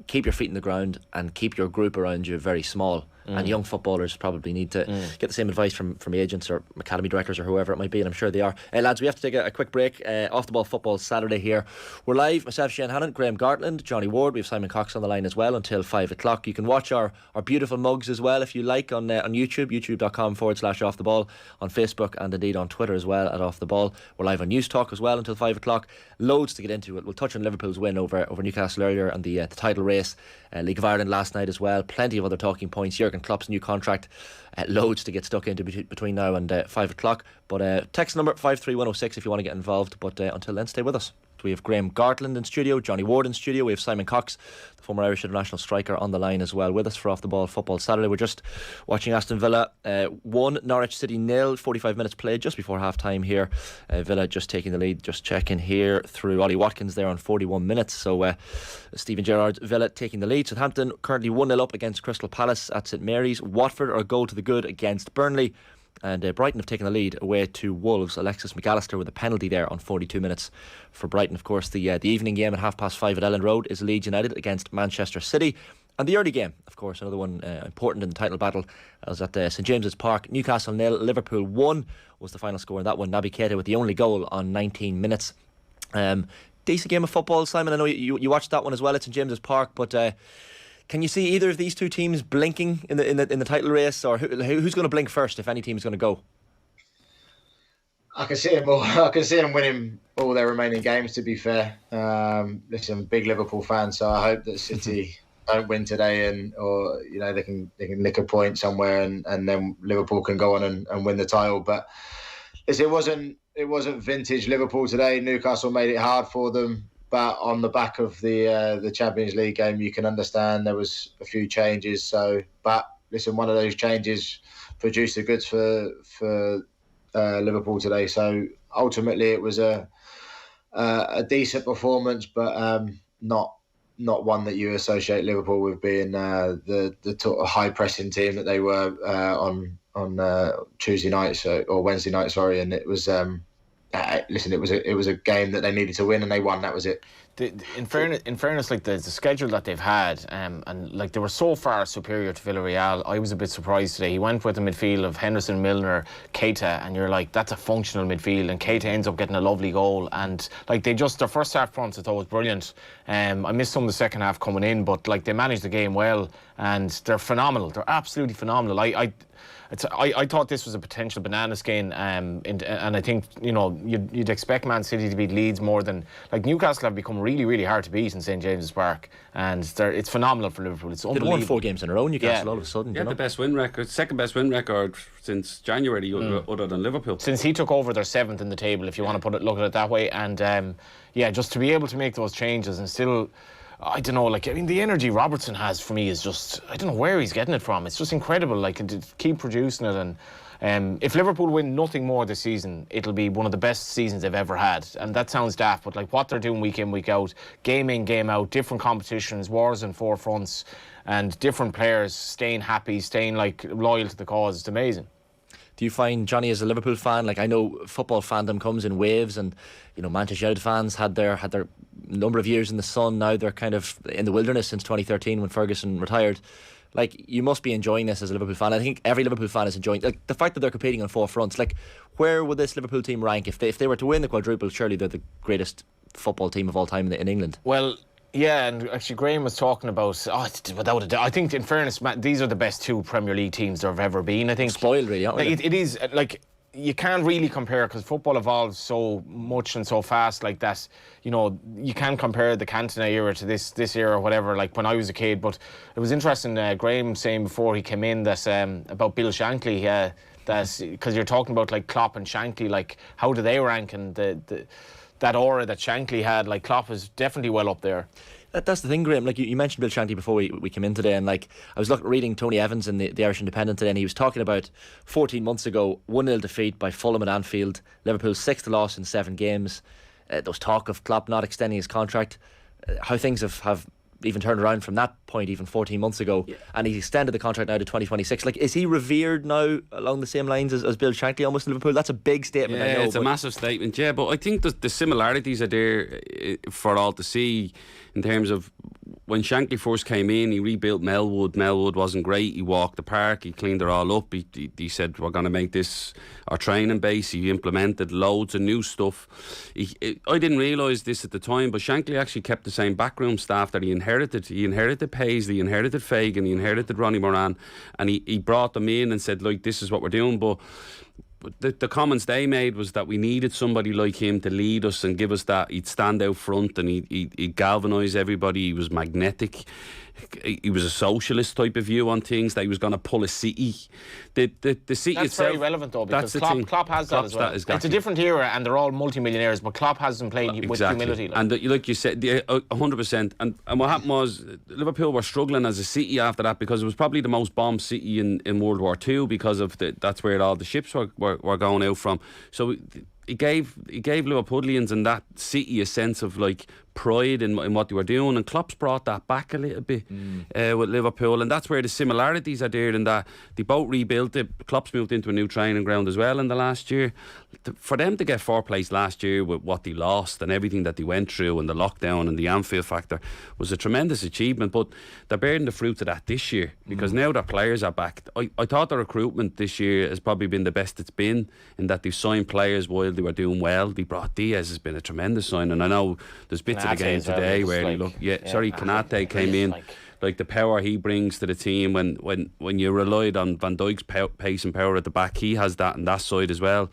A: keep your feet in the ground and keep your group around you very small. And young footballers probably need to get the same advice from agents or academy directors or whoever it might be, and I'm sure they are. Lads, we have to take a quick break. Off the Ball Football Saturday here. We're live, myself, Shane Hannon, Graham Gartland, Johnny Ward. We have Simon Cox on the line as well until 5 o'clock. You can watch our beautiful mugs as well if you like on YouTube, youtube.com/Off the Ball, on Facebook and indeed on Twitter as well at Off the Ball. We're live on News Talk as well until 5 o'clock. Loads to get into. We'll touch on Liverpool's win over Newcastle earlier and the title race. League of Ireland last night as well. Plenty of other talking points. Jurgen Klopp's new contract. Loads to get stuck into between now and 5 o'clock. But text number 53106 if you want to get involved. But until then, stay with us. We have Graham Gartland in studio, Johnny Ward in studio. We have Simon Cox, the former Irish international striker, on the line as well with us for Off the Ball Football Saturday. We're just watching Aston Villa 1, Norwich City 0, 45 minutes played just before half time here. Villa just taking the lead, just checking here through Ollie Watkins there on 41 minutes. So Stephen Gerrard's Villa taking the lead. Southampton currently 1-0 up against Crystal Palace at St Mary's. Watford are a goal to the good against Burnley. And Brighton have taken the lead away to Wolves. Alexis McAllister with a penalty there on 42 minutes for Brighton. Of course, the evening game at 5:30 at Elland Road is Leeds United against Manchester City. And the early game, of course, another one important in the title battle, was at St James's Park. Newcastle 0, Liverpool 1 was the final score in that one. Naby Keita with the only goal on 19 minutes. Decent game of football, Simon. I know you watched that one as well at St James's Park, but can you see either of these two teams blinking in the title race, or who's going to blink first if any team is going to go?
C: I can see them all. I can see them winning all their remaining games. To be fair, listen, big Liverpool fan, so I hope that City don't win today, or they can nick a point somewhere, and then Liverpool can go on and win the title. But it wasn't vintage Liverpool today. Newcastle made it hard for them. But on the back of the Champions League game, you can understand there was a few changes. So, but listen, one of those changes produced the goods for Liverpool today. So ultimately, it was a decent performance, but not one that you associate Liverpool with being the high pressing team that they were on Tuesday night, or Wednesday night, sorry. And it was. Listen, it was a game that they needed to win, and they won. That was it.
B: In fairness, like the schedule that they've had, and like they were so far superior to Villarreal. I was a bit surprised today. He went with a midfield of Henderson, Milner, Keita, and you're like, that's a functional midfield. And Keita ends up getting a lovely goal. And like their first half performance I thought was brilliant. I missed some of the second half coming in, but like they managed the game well, and they're phenomenal. They're absolutely phenomenal. I thought this was a potential banana skin, and I think you'd expect Man City to beat Leeds more than like Newcastle have become really, really hard to beat in St James's Park, and it's phenomenal for Liverpool. It's unbelievable.
A: They'd won 4 games in a row, Newcastle, all of a sudden.
D: Yeah, the best win record, second best win record since January, other than Liverpool.
B: Since he took over, they're 7th in the table, if you want to look at it that way. And just to be able to make those changes and still. I don't know, the energy Robertson has for me is just, I don't know where he's getting it from. It's just incredible, to keep producing it. And if Liverpool win nothing more this season, it'll be one of the best seasons they've ever had. And that sounds daft, but what they're doing week in, week out, game in, game out, different competitions, wars in 4 fronts, and different players staying happy, staying loyal to the cause, it's amazing.
A: Do you find, Johnny, as a Liverpool fan, I know football fandom comes in waves, and Manchester United fans had their number of years in the sun. Now they're kind of in the wilderness since 2013 when Ferguson retired. You must be enjoying this as a Liverpool fan. I think every Liverpool fan is enjoying the fact that they're competing on 4 fronts. Where would this Liverpool team rank if they were to win the quadruple? Surely they're the greatest football team of all time in England.
B: Well, yeah, and actually Graham was talking about, without a doubt, I think in fairness, these are the best 2 Premier League teams there have ever been. I think
A: spoiled, really, aren't we?
B: It is you can't really compare because football evolves so much and so fast like that. You know, you can't compare the Cantona era to this era or whatever, like when I was a kid. But it was interesting, Graham saying before he came in that about Bill Shankly, that because you're talking about like Klopp and Shankly, like how do they rank, and that aura that Shankly had, like Klopp is definitely well up there.
A: That's the thing, Graham. Like you mentioned Bill Shankly before we came in today, and like I was reading Tony Evans in the Irish Independent today, and he was talking about 14 months ago 1-0 defeat by Fulham at Anfield, Liverpool's 6th loss in 7 games. There was talk of Klopp not extending his contract. How things have even turned around from that point, even 14 months ago, and he's extended the contract now to 2026. Like, is he revered now along the same lines as Bill Shankly almost in Liverpool? That's a big statement.
D: Yeah,
A: I know,
D: it's a massive statement. Yeah, but I think the similarities are there for all to see in terms of when Shankly first came in, he rebuilt Melwood. Melwood wasn't great. He walked the park. He cleaned it all up. He said, we're going to make this our training base. He implemented loads of new stuff. I didn't realise this at the time, but Shankly actually kept the same backroom staff that he inherited. He inherited Paisley, he inherited Fagan, he inherited Ronnie Moran, and he brought them in and said, like, this is what we're doing. But the comments they made was that we needed somebody like him to lead us and give us that. He'd stand out front and he'd galvanise everybody. He was magnetic. He was a socialist type of view on things, that he was going to pull a city. The city
B: That's
D: itself,
B: very relevant though, because Klopp has that
D: Klopp's
B: as well.
D: exactly.
B: It's a different era and they're all multi-millionaires, but Klopp has them playing with humility.
D: And like you said, 100%. And what happened was Liverpool were struggling as a city after that, because it was probably the most bombed city in World War II, because of that's where all the ships were going out from. So he gave Liverpudlians and that city a sense of like pride in what they were doing, and Klopp's brought that back a little bit with Liverpool, and that's where the similarities are there, in that they both rebuilt it. Klopp's moved into a new training ground as well in the last year. For them to get 4th place last year with what they lost and everything that they went through and the lockdown and the Anfield factor was a tremendous achievement, but they're bearing the fruits of that this year, because now their players are back. I thought the recruitment this year has probably been the best it's been, in that they've signed players while they were doing well. They brought Diaz, has been a tremendous sign, and I know there's bits of the game today where Konate came in, like the power he brings to the team when you relied on Van Dijk's pace and power at the back, he has that on that side as well.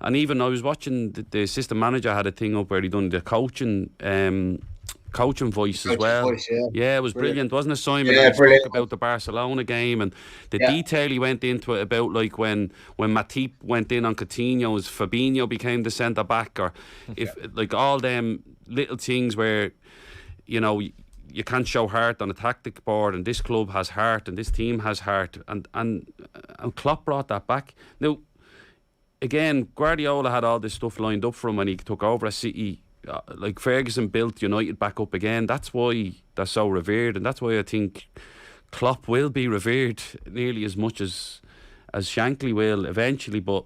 D: And even I was watching the assistant manager had a thing up where he done the coaching voice as well. Yeah, it was brilliant, wasn't it, Simon?
C: Yeah,
D: he spoke about the Barcelona game and the detail he went into it about, like when Matip went in on Coutinho, as Fabinho became the centre back, or if like all them little things where, you know, you can't show heart on a tactic board, and this club has heart and this team has heart, and Klopp brought that back. Now, again, Guardiola had all this stuff lined up for him when he took over a City. Like Ferguson built United back up again. That's why they're so revered, and that's why I think Klopp will be revered nearly as much as Shankly will eventually. But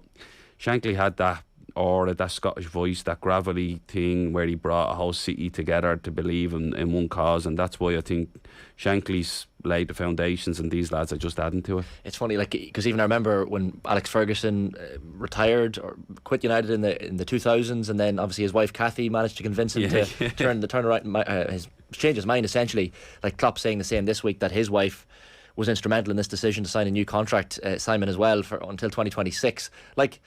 D: Shankly had that aura, that Scottish voice, that gravity thing where he brought a whole city together to believe in one cause, and that's why I think Shankly's laid the foundations and these lads are just adding to it.
A: It's funny, like, because even I remember when Alex Ferguson retired or quit United in the 2000s, and then obviously his wife Kathy managed to convince him to turn around change his mind essentially. Like Klopp saying the same this week, that his wife was instrumental in this decision to sign a new contract, Simon, as well, for until 2026. Like,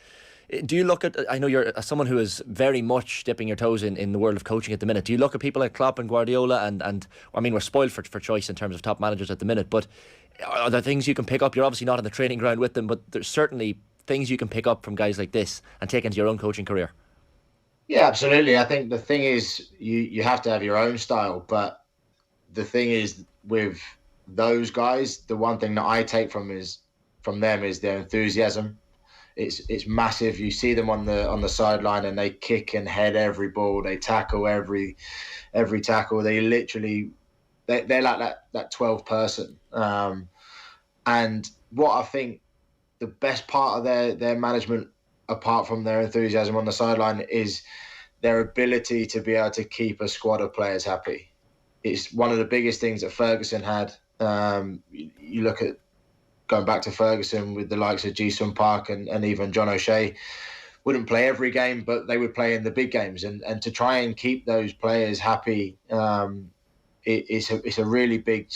A: do you look at, I know you're someone who is very much dipping your toes in the world of coaching at the minute, do you look at people like Klopp and Guardiola and I mean, we're spoiled for choice in terms of top managers at the minute, but are there things you can pick up? You're obviously not on the training ground with them, but there's certainly things you can pick up from guys like this and take into your own coaching career.
C: Yeah, absolutely. I think the thing is you have to have your own style, but the thing is with those guys, the one thing that I take from them is their enthusiasm. It's massive. You see them on the sideline and they kick and head every ball. They tackle every tackle. They literally they're like that 12th person. And what I think the best part of their management, apart from their enthusiasm on the sideline, is their ability to be able to keep a squad of players happy. It's one of the biggest things that Ferguson had. You look at going back to Ferguson with the likes of Ji-sung Park and even John O'Shea, wouldn't play every game, but they would play in the big games. And to try and keep those players happy, it's a really big,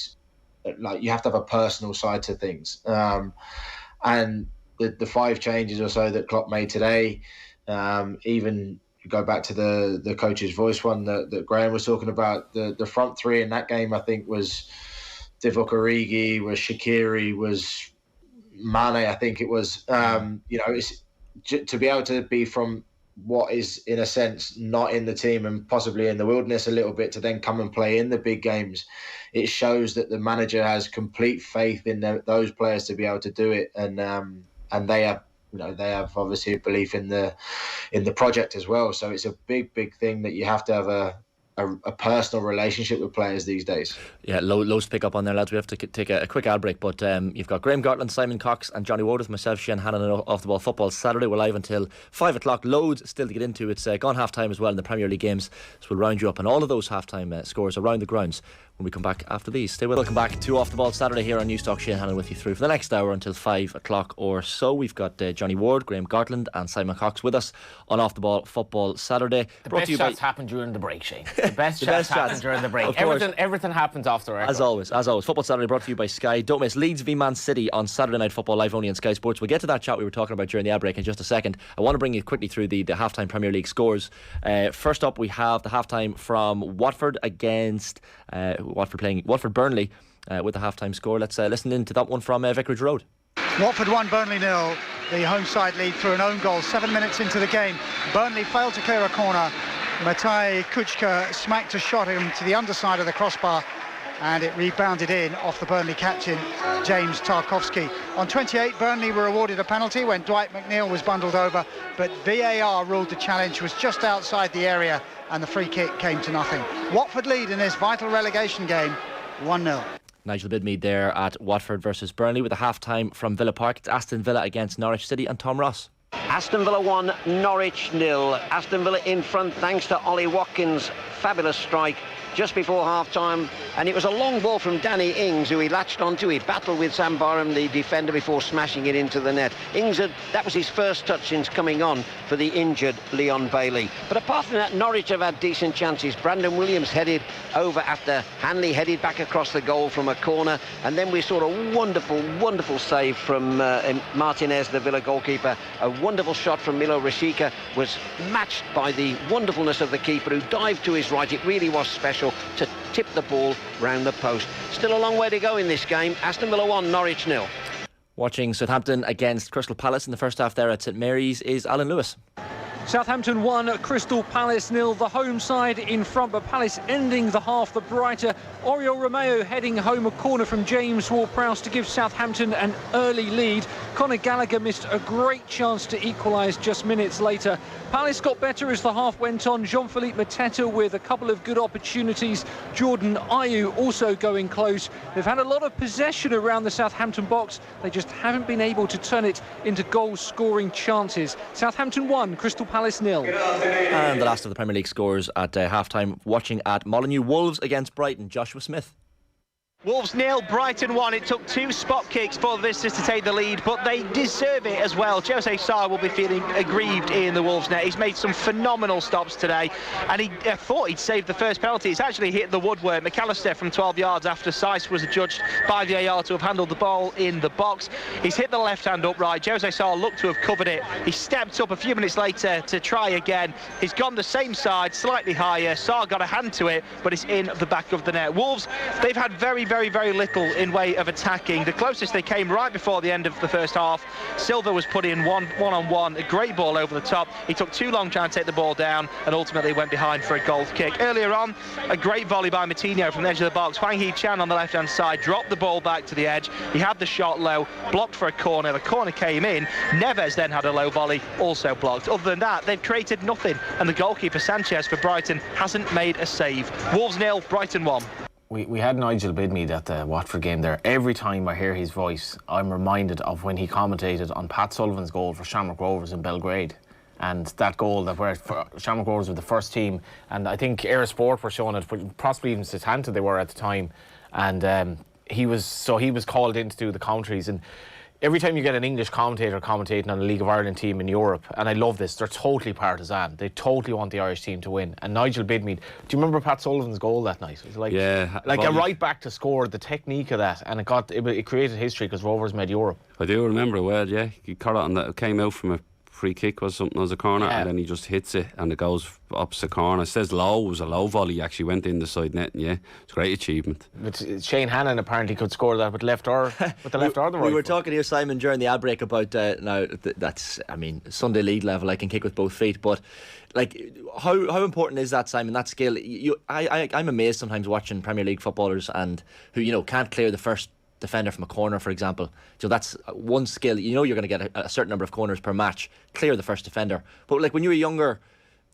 C: like, you have to have a personal side to things. And the 5 changes or so that Klopp made today, even go back to the coach's voice one that Graham was talking about, the front 3 in that game, I think, was Divock Origi, was Shaqiri, was Mane, I think it was. It's to be able to be from what is, in a sense, not in the team and possibly in the wilderness a little bit, to then come and play in the big games. It shows that the manager has complete faith in those players to be able to do it, and they have, they have obviously a belief in the project as well. So it's a big thing that you have to have a personal relationship with players these days.
A: Yeah, loads to pick up on there, lads. We have to take a quick ad break, but you've got Graham Gartland, Simon Cox and Johnny Ward with myself, Shane Hannon, and Off the Ball Football Saturday. We're live until 5 o'clock. Loads still to get into. It's gone half time as well in the Premier League games, so we'll round you up on all of those half time scores around the grounds when we come back after these. Stay with us. Welcome back to Off the Ball Saturday here on Newstalk. Shane Hannon with you through for the next hour until 5 o'clock or so. We've got Johnny Ward, Graham Gartland and Simon Cox with us on Off the Ball Football Saturday.
B: The best chats happen during the break, Shane. The best chats happen during the break. Everything happens off the record.
A: As always. Football Saturday brought to you by Sky. Don't miss Leeds v Man City on Saturday Night Football, live only on Sky Sports. We'll get to that chat we were talking about during the ad break in just a second. I want to bring you quickly through the halftime Premier League scores. First up, we have the halftime from Watford against Watford Burnley with the halftime score. Let's listen in to that one from Vicarage Road.
E: Watford 1, Burnley 0. The home side lead through an own goal 7 minutes into the game. Burnley failed to clear a corner. Matai Kuchka smacked a shot into the underside of the crossbar, and it rebounded in off the Burnley captain, James Tarkowski. On 28, Burnley were awarded a penalty when Dwight McNeil was bundled over, but VAR ruled the challenge was just outside the area and the free kick came to nothing. Watford lead in this vital relegation game, 1-0.
A: Nigel Bidmead there at Watford versus Burnley with a half-time from Villa Park. It's Aston Villa against Norwich City and Tom Ross.
F: Aston Villa 1, Norwich 0. Aston Villa in front thanks to Ollie Watkins' fabulous strike just before half-time, and it was a long ball from Danny Ings who he latched onto. He battled with Sam Barham, the defender, before smashing it into the net. That was his first touch since coming on for the injured Leon Bailey. But apart from that, Norwich have had decent chances. Brandon Williams headed over after Hanley headed back across the goal from a corner, and then we saw a wonderful save from Martinez, the Villa goalkeeper. A wonderful shot from Milo Rashica was matched by the wonderfulness of the keeper, who dived to his right. It really was special to tip the ball round the post. Still a long way to go in this game. Aston Villa 1, Norwich 0.
A: Watching Southampton against Crystal Palace in the first half there at St Mary's is Alan Lewis.
G: Southampton 1, Crystal Palace 0. The home side in front, but Palace ending the half the brighter. Oriol Romeo heading home a corner from James Ward-Prowse to give Southampton an early lead. Conor Gallagher missed a great chance to equalise just minutes later. Palace got better as the half went on. Jean-Philippe Mateta with a couple of good opportunities. Jordan Ayew also going close. They've had a lot of possession around the Southampton box. They just haven't been able to turn it into goal-scoring chances. Southampton 1, Crystal Palace 0.
A: And the last of the Premier League scores at half-time, watching at Molyneux. Wolves against Brighton, Joshua Smith.
H: Wolves 0, Brighton 1. It took 2 spot kicks for the visitors to take the lead, but they deserve it as well. Jose Sarr will be feeling aggrieved in the Wolves net. He's made some phenomenal stops today, and he thought he'd saved the first penalty. It's actually hit the woodwork. McAllister from 12 yards after Seiss was adjudged by VAR to have handled the ball in the box. He's hit the left-hand upright. Jose Sarr looked to have covered it. He stepped up a few minutes later to try again. He's gone the same side, slightly higher. Sarr got a hand to it, but it's in the back of the net. Wolves, they've had very little in way of attacking. The closest they came right before the end of the first half. Silva was put in one-on-one, a great ball over the top. He took too long trying to take the ball down and ultimately went behind for a goal kick. Earlier on, a great volley by Moutinho from the edge of the box. Hwang Hee-chan on the left-hand side dropped the ball back to the edge. He had the shot low, blocked for a corner. The corner came in. Neves then had a low volley, also blocked. Other than that, they've created nothing, and the goalkeeper Sanchez for Brighton hasn't made a save. Wolves 0, Brighton 1.
B: We had Nigel Bidmead at the Watford game there. Every time I hear his voice, I'm reminded of when he commentated on Pat Sullivan's goal for Shamrock Rovers in Belgrade. And that goal that where Shamrock Rovers were the first team, and I think Air Sport were showing it, possibly even Setanta they were at the time. And he was called in to do the commentaries, and every time you get an English commentator commentating on a League of Ireland team in Europe, and I love this, they're totally partisan. They totally want the Irish team to win. And Nigel Bidmead, do you remember Pat Sullivan's goal that night? It was like, like a right back to score, the technique of that, and it created history because Rovers made Europe.
D: I do remember it well, yeah. He caught it on that, it came out from a free kick was something as a corner, and then he just hits it and it goes opposite corner. It says low, it was a low volley, he actually went in the side net, and it's a great achievement.
B: But Shane Hannon apparently could score that with the left or the right.
A: We were talking here, Simon, during the ad break about that's Sunday League level. I can kick with both feet, but like how important is that, Simon? That skill. I'm amazed sometimes watching Premier League footballers and who can't clear the first defender from a corner, for example. So that's one skill. You're going to get a certain number of corners per match. Clear the first defender. But like when you were younger,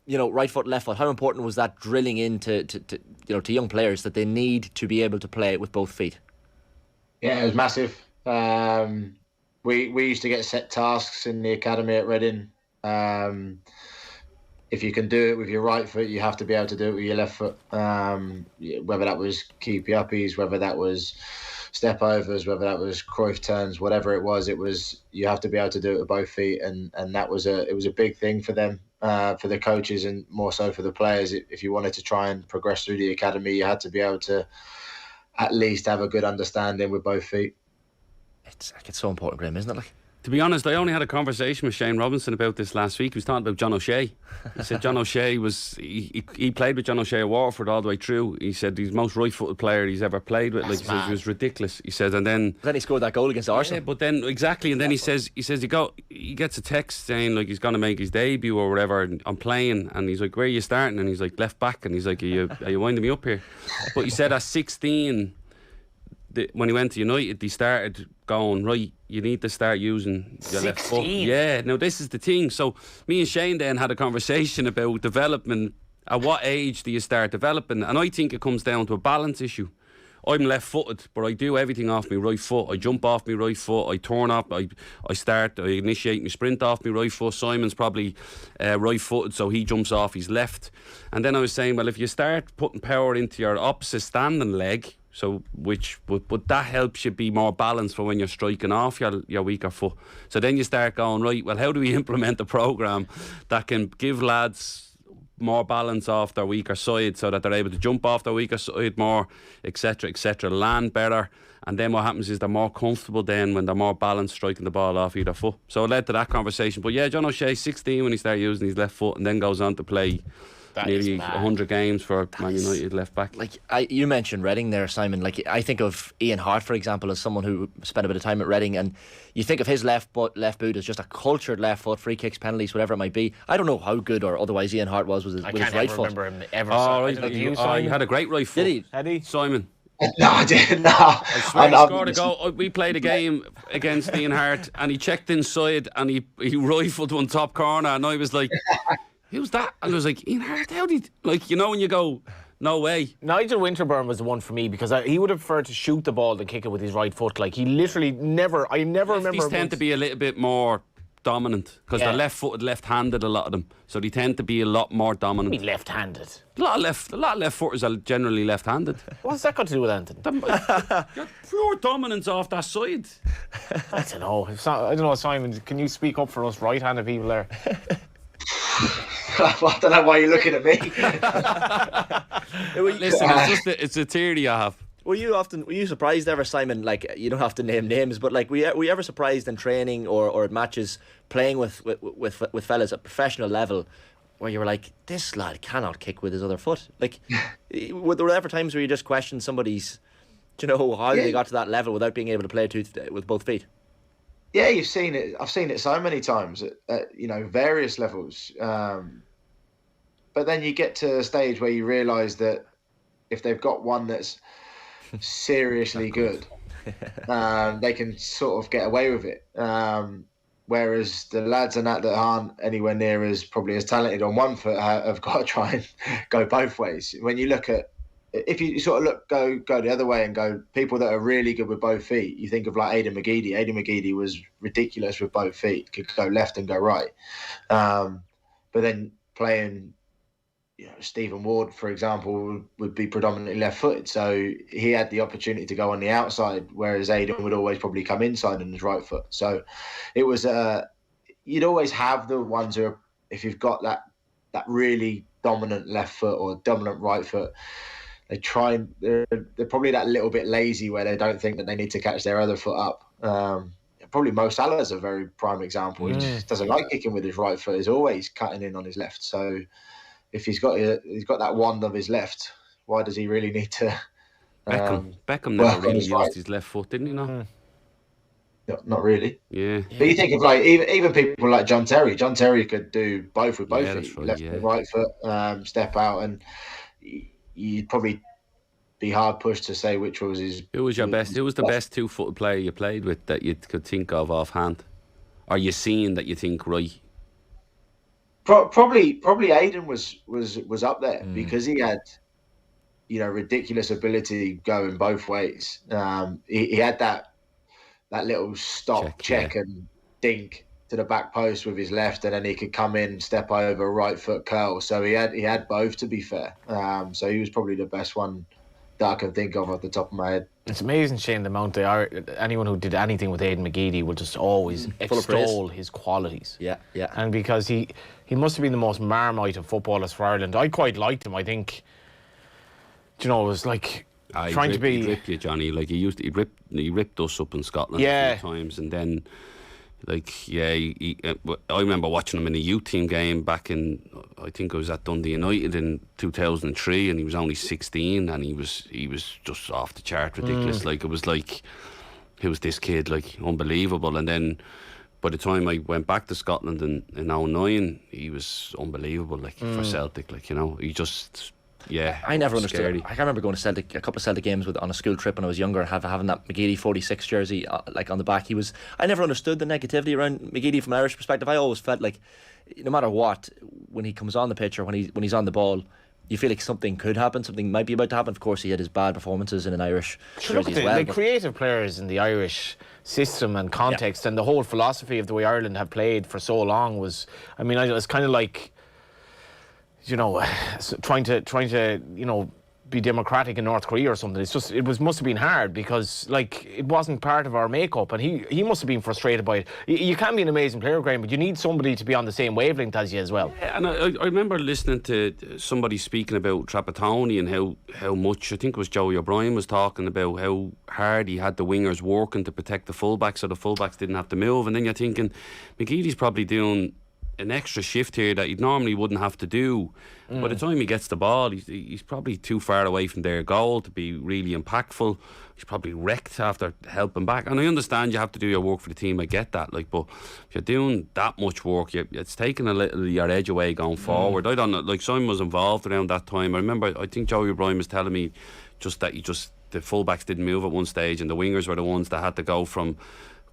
A: right foot, left foot, how important was that drilling into to young players that they need to be able to play with both feet?
C: Yeah, it was massive. We used to get set tasks in the academy at Reading. If you can do it with your right foot, you have to be able to do it with your left foot. Whether that was keepy uppies, whether that was step overs, whether that was Cruyff turns, whatever it was you have to be able to do it with both feet, and that was a big thing for them, for the coaches, and more so for the players. If you wanted to try and progress through the academy, you had to be able to at least have a good understanding with both feet.
A: It's so important, Graham, isn't it? Like,
D: to be honest, I only had a conversation with Shane Robinson about this last week. He was talking about John O'Shea. He said John O'Shea he played with John O'Shea at Waterford all the way through. He said he's the most right-footed player he's ever played with. Like, he says, it was ridiculous. He said, and then
A: he scored that goal against Arsenal.
D: Yeah, but then exactly, and then he says he gets a text saying like he's going to make his debut or whatever. And I'm playing, and he's like, "Where are you starting?" And he's like, "Left back." And he's like, "Are you winding me up here?" But he said at 16. When he went to United, he started going, right, you need to start using your left foot. Yeah, now this is the thing. So me and Shane then had a conversation about development. At what age do you start developing? And I think it comes down to a balance issue. I'm left-footed, but I do everything off my right foot. I jump off my right foot, I turn up, I initiate my sprint off my right foot. Simon's probably right-footed, so he jumps off his left. And then I was saying, well, if you start putting power into your opposite standing leg, but that helps you be more balanced for when you're striking off your weaker foot. So then you start going, right, well, how do we implement a programme that can give lads more balance off their weaker side so that they're able to jump off their weaker side more, etc., land better, and then what happens is they're more comfortable then when they're more balanced striking the ball off either foot. So it led to that conversation. But yeah, John O'Shea, 16 when he started using his left foot, and then goes on to play nearly 100 games for Man United left back.
A: Like you mentioned Reading there, Simon. Like I think of Ian Hart, for example, as someone who spent a bit of time at Reading, and you think of his left boot as just a cultured left foot, free kicks, penalties, whatever it might be. I don't know how good or otherwise Ian Hart was with his right foot.
B: I can't remember him ever.
D: He had a great right foot.
A: Did he?
D: Simon.
C: No, I didn't. No.
D: I swear he scored a goal. We played a game against Ian Hart, and he checked inside and he rifled one top corner, and I was like, who's that? And I was like, Ian Hart, how did, like, when you go, no way.
B: Nigel Winterburn was the one for me because he would have preferred to shoot the ball than kick it with his right foot. Like, he literally never, I never remember.
D: These tend to be a little bit more dominant because they're left-footed, left-handed, a lot of them. So they tend to be a lot more dominant.
B: I mean, left-handed.
D: A lot of left-footers are generally left-handed.
B: What's that got to do with anything?
D: You're pure dominance off that side.
B: I don't know. I don't know, Simon. Can you speak up for us right-handed people there?
C: I don't know why you're looking at me.
D: Listen, it's a theory I have.
A: Were you surprised ever, Simon? Like, you don't have to name names, but like, were you ever surprised in training or at matches playing with fellas at professional level, where you were like, this lad cannot kick with his other foot? Like, were there ever times where you just questioned somebody's, how they got to that level without being able to play with both feet?
C: Yeah, you've seen it. I've seen it so many times at various levels. But then you get to a stage where you realise that if they've got one that's seriously good, they can sort of get away with it. Whereas the lads and that aren't anywhere near as probably as talented on one foot have got to try and go both ways. When you look at, if you sort of go the other way and go, people that are really good with both feet, you think of like Aidan McGeady. Aidan McGeady was ridiculous with both feet, could go left and go right. But then playing Stephen Ward, for example, would be predominantly left-footed, so he had the opportunity to go on the outside, whereas Aiden would always probably come inside on his right foot. So it was you'd always have the ones who are, if you've got that really dominant left foot or dominant right foot, they're probably that little bit lazy where they don't think that they need to catch their other foot up. Probably Mo Salah's a very prime example. He just doesn't like kicking with his right foot. He's always cutting in on his left. So if he's got that wand of his left, why does he really need to?
D: Beckham never really used his left foot, didn't he? No,
C: not really.
D: Yeah.
C: But you think of like even people like John Terry. John Terry could do both with both feet,
D: right,
C: left and right foot, step out, and you'd probably be hard pushed to say which was his.
D: Who was your best? Who was the best 2-footed player you played with that you could think of offhand? Or you seen that you think right?
C: Probably Aiden was up there because he had, ridiculous ability going both ways. He had that little stop, check and dink to the back post with his left, and then he could come in, step over, right foot curl. So he had both, to be fair. So he was probably the best one that I can think of off the top of my head.
B: It's amazing, Shane, the amount anyone who did anything with Aidan McGeady will just always extol his qualities.
A: Yeah.
B: And because he must have been the most Marmite of footballers for Ireland. I quite liked him. I think, it was like trying to be.
D: He'd rip you, Johnny. Like he ripped us up in Scotland a few times, and then. I remember watching him in a youth team game back in, I think it was at Dundee United in 2003, and he was only 16, and he was just off the chart ridiculous. Like it was like, who was this kid? Like unbelievable. And then by the time I went back to Scotland in 2009, he was unbelievable. Like for Celtic, he just. Yeah,
A: I never understood. I can remember going to Celtic, a couple of Celtic games on a school trip when I was younger, and having that McGeady 46 jersey on the back. I never understood the negativity around McGeady from an Irish perspective. I always felt like, no matter what, when he comes on the pitch or when he's on the ball, you feel like something could happen, something might be about to happen. Of course, he had his bad performances in an Irish jersey as well.
B: The creative players in the Irish system and context and the whole philosophy of the way Ireland have played for so long was, it's kind of like, trying to be democratic in North Korea or something. Must have been hard because it wasn't part of our makeup, and he must have been frustrated by it. You can be an amazing player, Graham, but you need somebody to be on the same wavelength as you as well.
D: Yeah, and I remember listening to somebody speaking about Trapattoni and how much, I think it was Joey O'Brien was talking about how hard he had the wingers working to protect the fullbacks so the fullbacks didn't have to move, and then you're thinking McGeady's probably doing an extra shift here that he normally wouldn't have to do. By the time he gets the ball, he's probably too far away from their goal to be really impactful. He's probably wrecked after helping back. And I understand you have to do your work for the team. I get that. But if you're doing that much work, it's taking a little your edge away going forward. I don't know. Simon was involved around that time. I remember. I think Joey O'Brien was telling me just that the fullbacks didn't move at one stage, and the wingers were the ones that had to go from.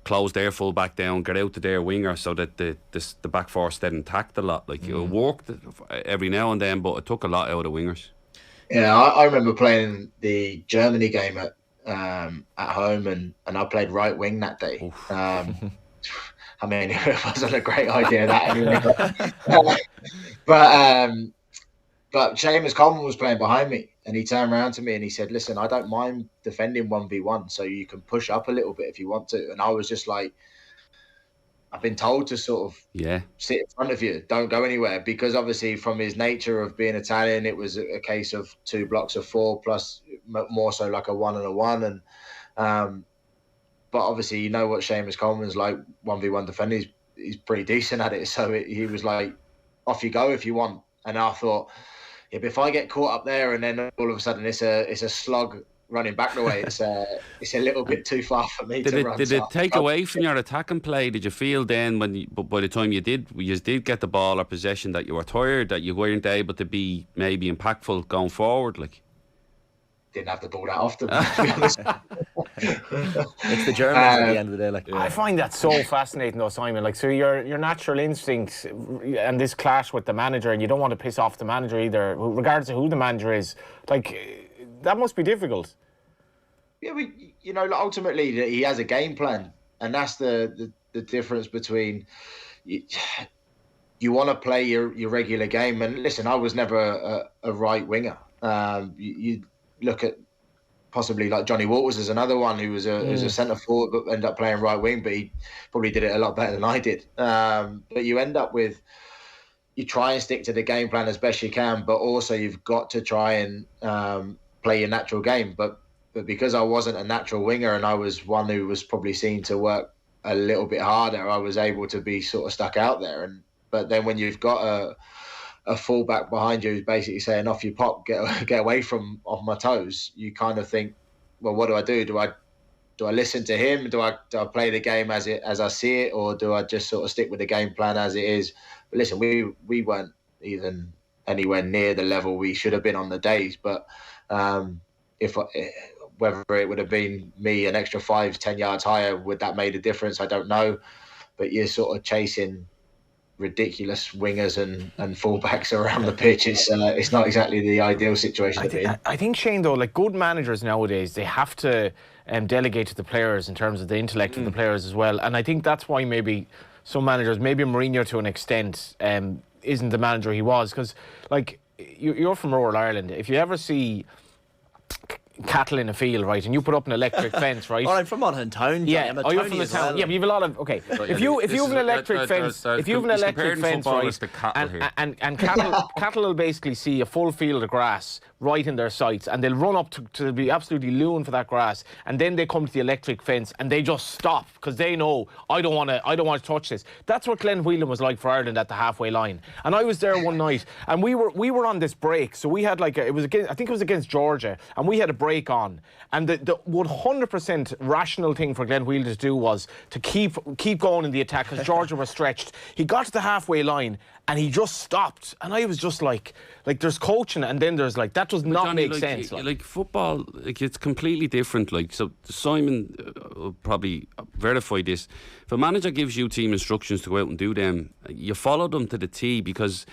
D: Close their full back down, get out to their winger so that the back four stayed intact a lot. It worked every now and then, but it took a lot out of the wingers.
C: Yeah, I remember playing the Germany game at home, and I played right wing that day. It wasn't a great idea that anyway. But Seamus Coleman was playing behind me, and he turned around to me and he said, "Listen, I don't mind defending 1v1, so you can push up a little bit if you want to." And I was just like, I've been told to sort of sit in front of you, don't go anywhere, because obviously from his nature of being Italian, it was a case of 2 blocks of 4 plus more so like a 1 and a 1. And but obviously you know what Seamus Coleman's like, 1v1 defending, he's pretty decent at it. So he was like, off you go if you want. And I thought, but if I get caught up there and then all of a sudden it's a slug running back the way, it's a little bit too far for me to run.
D: Did it take away from your attacking play? Did you feel then by the time you did get the ball or possession that you were tired, that you weren't able to be maybe impactful going forward?
C: Didn't have the ball that often, to be honest.
A: It's the Germans at the end of the day.
B: I find that so fascinating though, Simon. So your natural instinct and this clash with the manager, and you don't want to piss off the manager either, regardless of who the manager is. That must be difficult.
C: Yeah, ultimately he has a game plan, and that's the difference between you you want to play your regular game. And listen, I was never a right winger. You look at possibly like Johnny Walters as another one who was a centre forward but ended up playing right wing, but he probably did it a lot better than I did. But you end up with, you try and stick to the game plan as best you can, but also you've got to try and play your natural game. But because I wasn't a natural winger and I was one who was probably seen to work a little bit harder, I was able to be sort of stuck out there. But then when you've got a fullback behind you who's basically saying, off you pop, get away from off my toes, you kind of think, well, what do? Do I listen to him? Do I play the game as I see it, or do I just sort of stick with the game plan as it is? But listen, we weren't even anywhere near the level we should have been on the days. But whether it would have been me an extra 5-10 yards higher, would that made a difference? I don't know. But you're sort of chasing ridiculous wingers and fullbacks around the pitch. It's not exactly the ideal situation to be in.
B: I think, Shane, though, like good managers nowadays, they have to delegate to the players in terms of the intellect of the players as well. And I think that's why maybe some managers, maybe Mourinho to an extent, isn't the manager he was. Because, like, you're from rural Ireland. If you ever see cattle in a field, right, and you put up an electric fence, right?
A: Oh, I'm from Monaghan Town.
B: Yeah,
A: I'm
B: you're from the town. Well. Yeah, but you've a lot of If you have an electric fence, right, and cattle will basically see a full field of grass right in their sights, and they'll run up to be absolutely looing for that grass, and then they come to the electric fence and they just stop because they know I don't want to touch this. That's what Glenn Whelan was like for Ireland at the halfway line. And I was there one night, and we were on this break, so we had I think it was against Georgia, and we had a break on, and the 100% rational thing for Glenn Whelan to do was to keep going in the attack because Georgia was stretched. He got to the halfway line and he just stopped, and I was just like there's coaching, and then there's that does not Johnny, make sense.
D: Like football, it's completely different. So Simon will probably verify this. If a manager gives you team instructions to go out and do them, you follow them to the T, because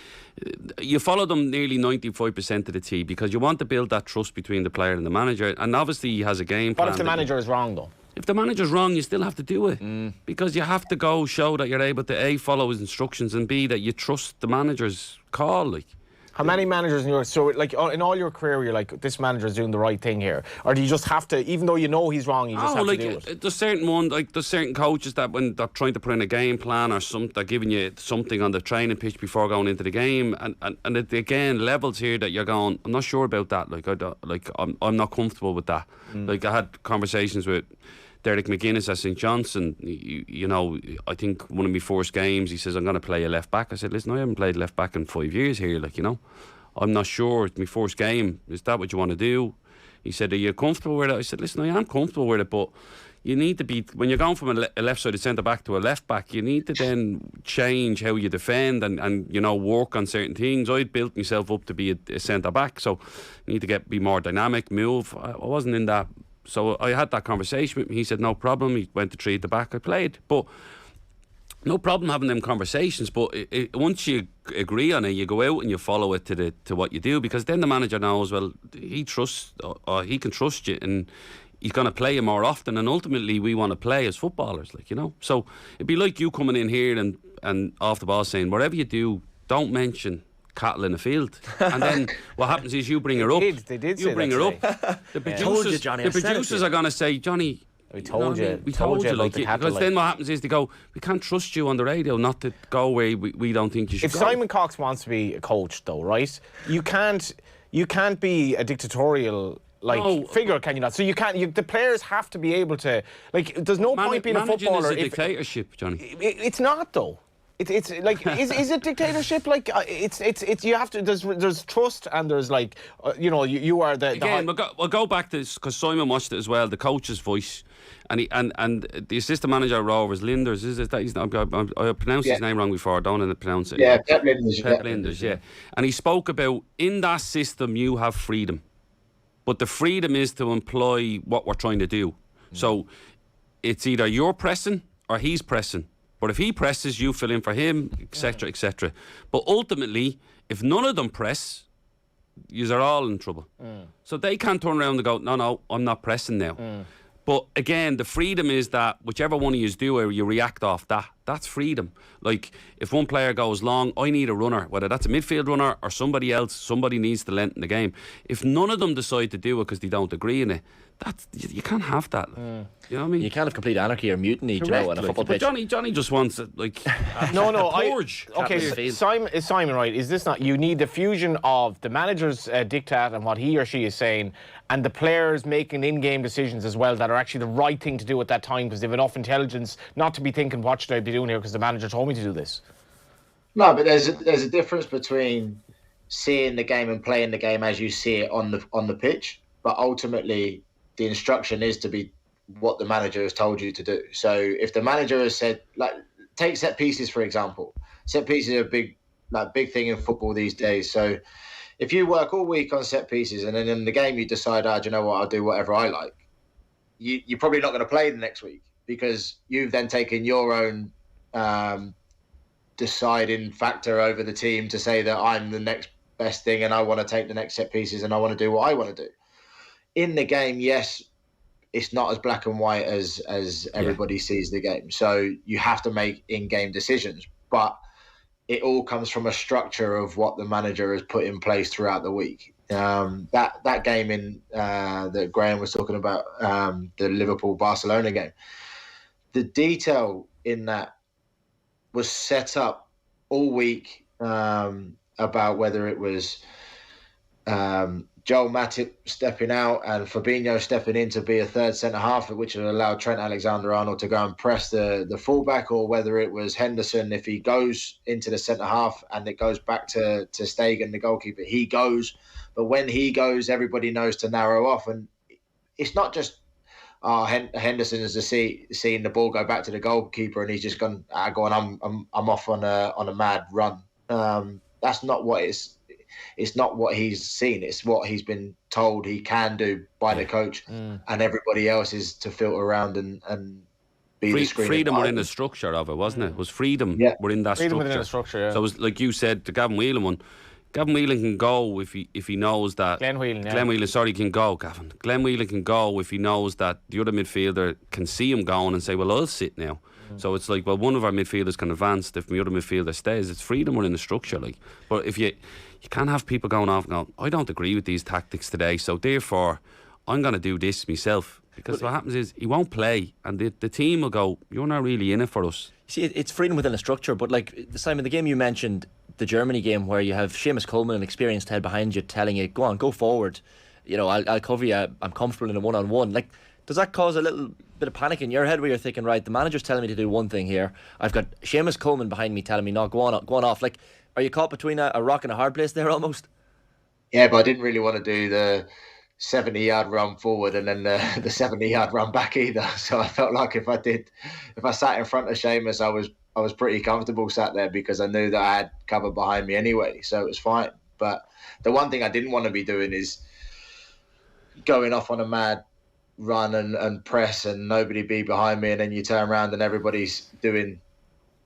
D: you follow them nearly 95% of the T, because you want to build that trust between the player and the manager. And obviously he has a game plan.
B: What if the manager is wrong, though?
D: If the manager's wrong, you still have to do it, because you have to show that you're able to A, follow his instructions, and B, that you trust the manager's call.
B: How many managers in all your career you're like, this manager's doing the right thing here, or do you just have to, even though you know he's wrong, you just have to do it?
D: There's certain coaches that when they're trying to put in a game plan or something, they're giving you something on the training pitch before going into the game, and again, levels here that you're going, I'm not sure about that. I'm not comfortable with that. I had conversations with Derek McGuinness at St Johnson. I think one of my first games, he says, I'm going to play a left back. I said, listen, I haven't played left back in 5 years here. I'm not sure. It's my first game. Is that what you want to do? He said, are you comfortable with it? I said, listen, I am comfortable with it, but you need to be, when you're going from a left-sided centre-back to a left-back, you need to then change how you defend and work on certain things. I'd built myself up to be a centre-back, so you need to be more dynamic, move. I wasn't in that. So I had that conversation with him. He said, no problem. He went to 3 at the back. I played. But no problem having them conversations. But once you agree on it, you go out and you follow it to what you do, because then the manager knows, well, he can trust you, and he's going to play you more often. And ultimately, we want to play as footballers, So it'd be like you coming in here and off the ball saying, whatever you do, don't mention cattle in the field, and then what happens is you bring her up.
B: They did
D: you
B: say
D: bring
B: that
D: her
B: today.
D: up. The producers,
A: told you, Johnny,
D: the producers are going to say, Johnny,
B: we told you.
D: We told you
B: about the cattle.
D: Because then what happens is they go, we can't trust you on the radio not to go where we don't think you should
B: If
D: go.
B: Simon Cox wants to be a coach, though, right? You can't be a dictatorial figure, can you not? So you can't. The players have to be able to. There's no point being a footballer.
D: Managing is a dictatorship, Johnny.
B: It's not, though. It's is it dictatorship? It's you have to. There's trust, and there's you are the.
D: Again, we'll go back to this, because Simon watched it as well. The coach's voice, and the assistant manager at Rovers, Linders, is it that he's? I pronounced his name wrong before. I don't want to pronounce it.
C: Yeah, Pep Linders.
D: Pep Linders, yeah. And he spoke about, in that system you have freedom, but the freedom is to employ what we're trying to do. So it's either you're pressing or he's pressing. But if he presses, you fill in for him, etc., etc. But ultimately, if none of them press, you are all in trouble. So they can't turn around and go, no, I'm not pressing now. But again, the freedom is that whichever one of you do, you react off that. That's freedom. Like, if one player goes long, I need a runner, whether that's a midfield runner or somebody else. Somebody needs to lengthen the game. If none of them decide to do it because they don't agree in it, you can't have that. You know what I mean?
A: You can't have complete anarchy or mutiny, you know, on a football pitch.
D: Johnny just wants it, like
B: purge. Okay, is Simon right? Is this not? You need the fusion of the manager's diktat and what he or she is saying, and the players making in-game decisions as well that are actually the right thing to do at that time because they have enough intelligence not to be thinking, what should I be doing here because the manager told me to do this.
C: No, but there's a difference between seeing the game and playing the game as you see it on the pitch, but ultimately the instruction is to be what the manager has told you to do. So if the manager has said, like, take set pieces for example. Set pieces are a big thing in football these days. So if you work all week on set pieces and then in the game you decide, do you know what, I'll do whatever I like, you're probably not going to play the next week because you've then taken your own deciding factor over the team to say that I'm the next best thing and I want to take the next set pieces and I want to do what I want to do. In the game, yes, it's not as black and white as everybody sees the game. So you have to make in-game decisions, but it all comes from a structure of what the manager has put in place throughout the week. That game in that Graham was talking about, the Liverpool-Barcelona game, the detail in that was set up all week about whether it was Joel Matip stepping out and Fabinho stepping in to be a third centre-half, which would allow Trent Alexander-Arnold to go and press the fullback, or whether it was Henderson, if he goes into the centre-half and it goes back to Stegen, the goalkeeper, he goes. But when he goes, everybody knows to narrow off. And it's not just Henderson is seeing the ball go back to the goalkeeper and he's just gone, go on, I'm off on a mad run. That's not what it's not what he's seen. It's what he's been told he can do by the coach, and everybody else is to filter around and be the screen.
D: Freedom were in the structure of it, wasn't it? It was freedom were in that
B: freedom
D: structure.
B: Within the structure, yeah.
D: So it was like you said, the Gavin Whelan one. Gavin Whelan can go if he knows that.
B: Glenn Whelan
D: can go, Gavin. Glenn Whelan can go if he knows that the other midfielder can see him going and say, well, I'll sit now. So it's like, well, one of our midfielders can advance if my other midfielder stays. It's freedom within the structure, like. But if you can't have people going off and going, I don't agree with these tactics today, so therefore I'm going to do this myself. Because what happens is he won't play, and the team will go, you're not really in it for us.
A: See, it's freedom within a structure, but like, Simon, the game you mentioned, the Germany game, where you have Seamus Coleman, an experienced head behind you, telling you, go on, go forward. You know, I'll cover you. I'm comfortable in a one-on-one. Like, does that cause a little bit of panic in your head where you're thinking, right, the manager's telling me to do one thing here. I've got Seamus Coleman behind me telling me, no, go on off. Like, are you caught between a rock and a hard place there almost?
C: Yeah, but I didn't really want to do the 70-yard run forward and then the 70-yard run back either. So I felt like if I sat in front of Seamus, I was pretty comfortable sat there because I knew that I had cover behind me anyway, so it was fine. But the one thing I didn't want to be doing is going off on a mad run and press and nobody be behind me, and then you turn around and everybody's doing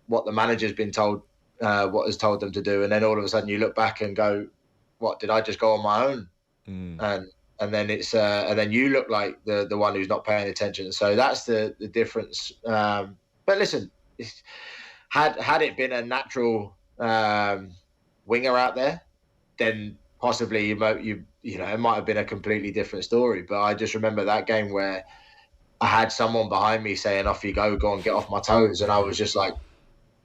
C: what the manager's been told, what has told them to do, and then all of a sudden you look back and go, what, did I just go on my own? And then it's and then you look like the one who's not paying attention. So that's the difference. But listen, had it been a natural winger out there, then possibly you know it might have been a completely different story. But I just remember that game where I had someone behind me saying, "Off you go and get off my toes," and I was just like,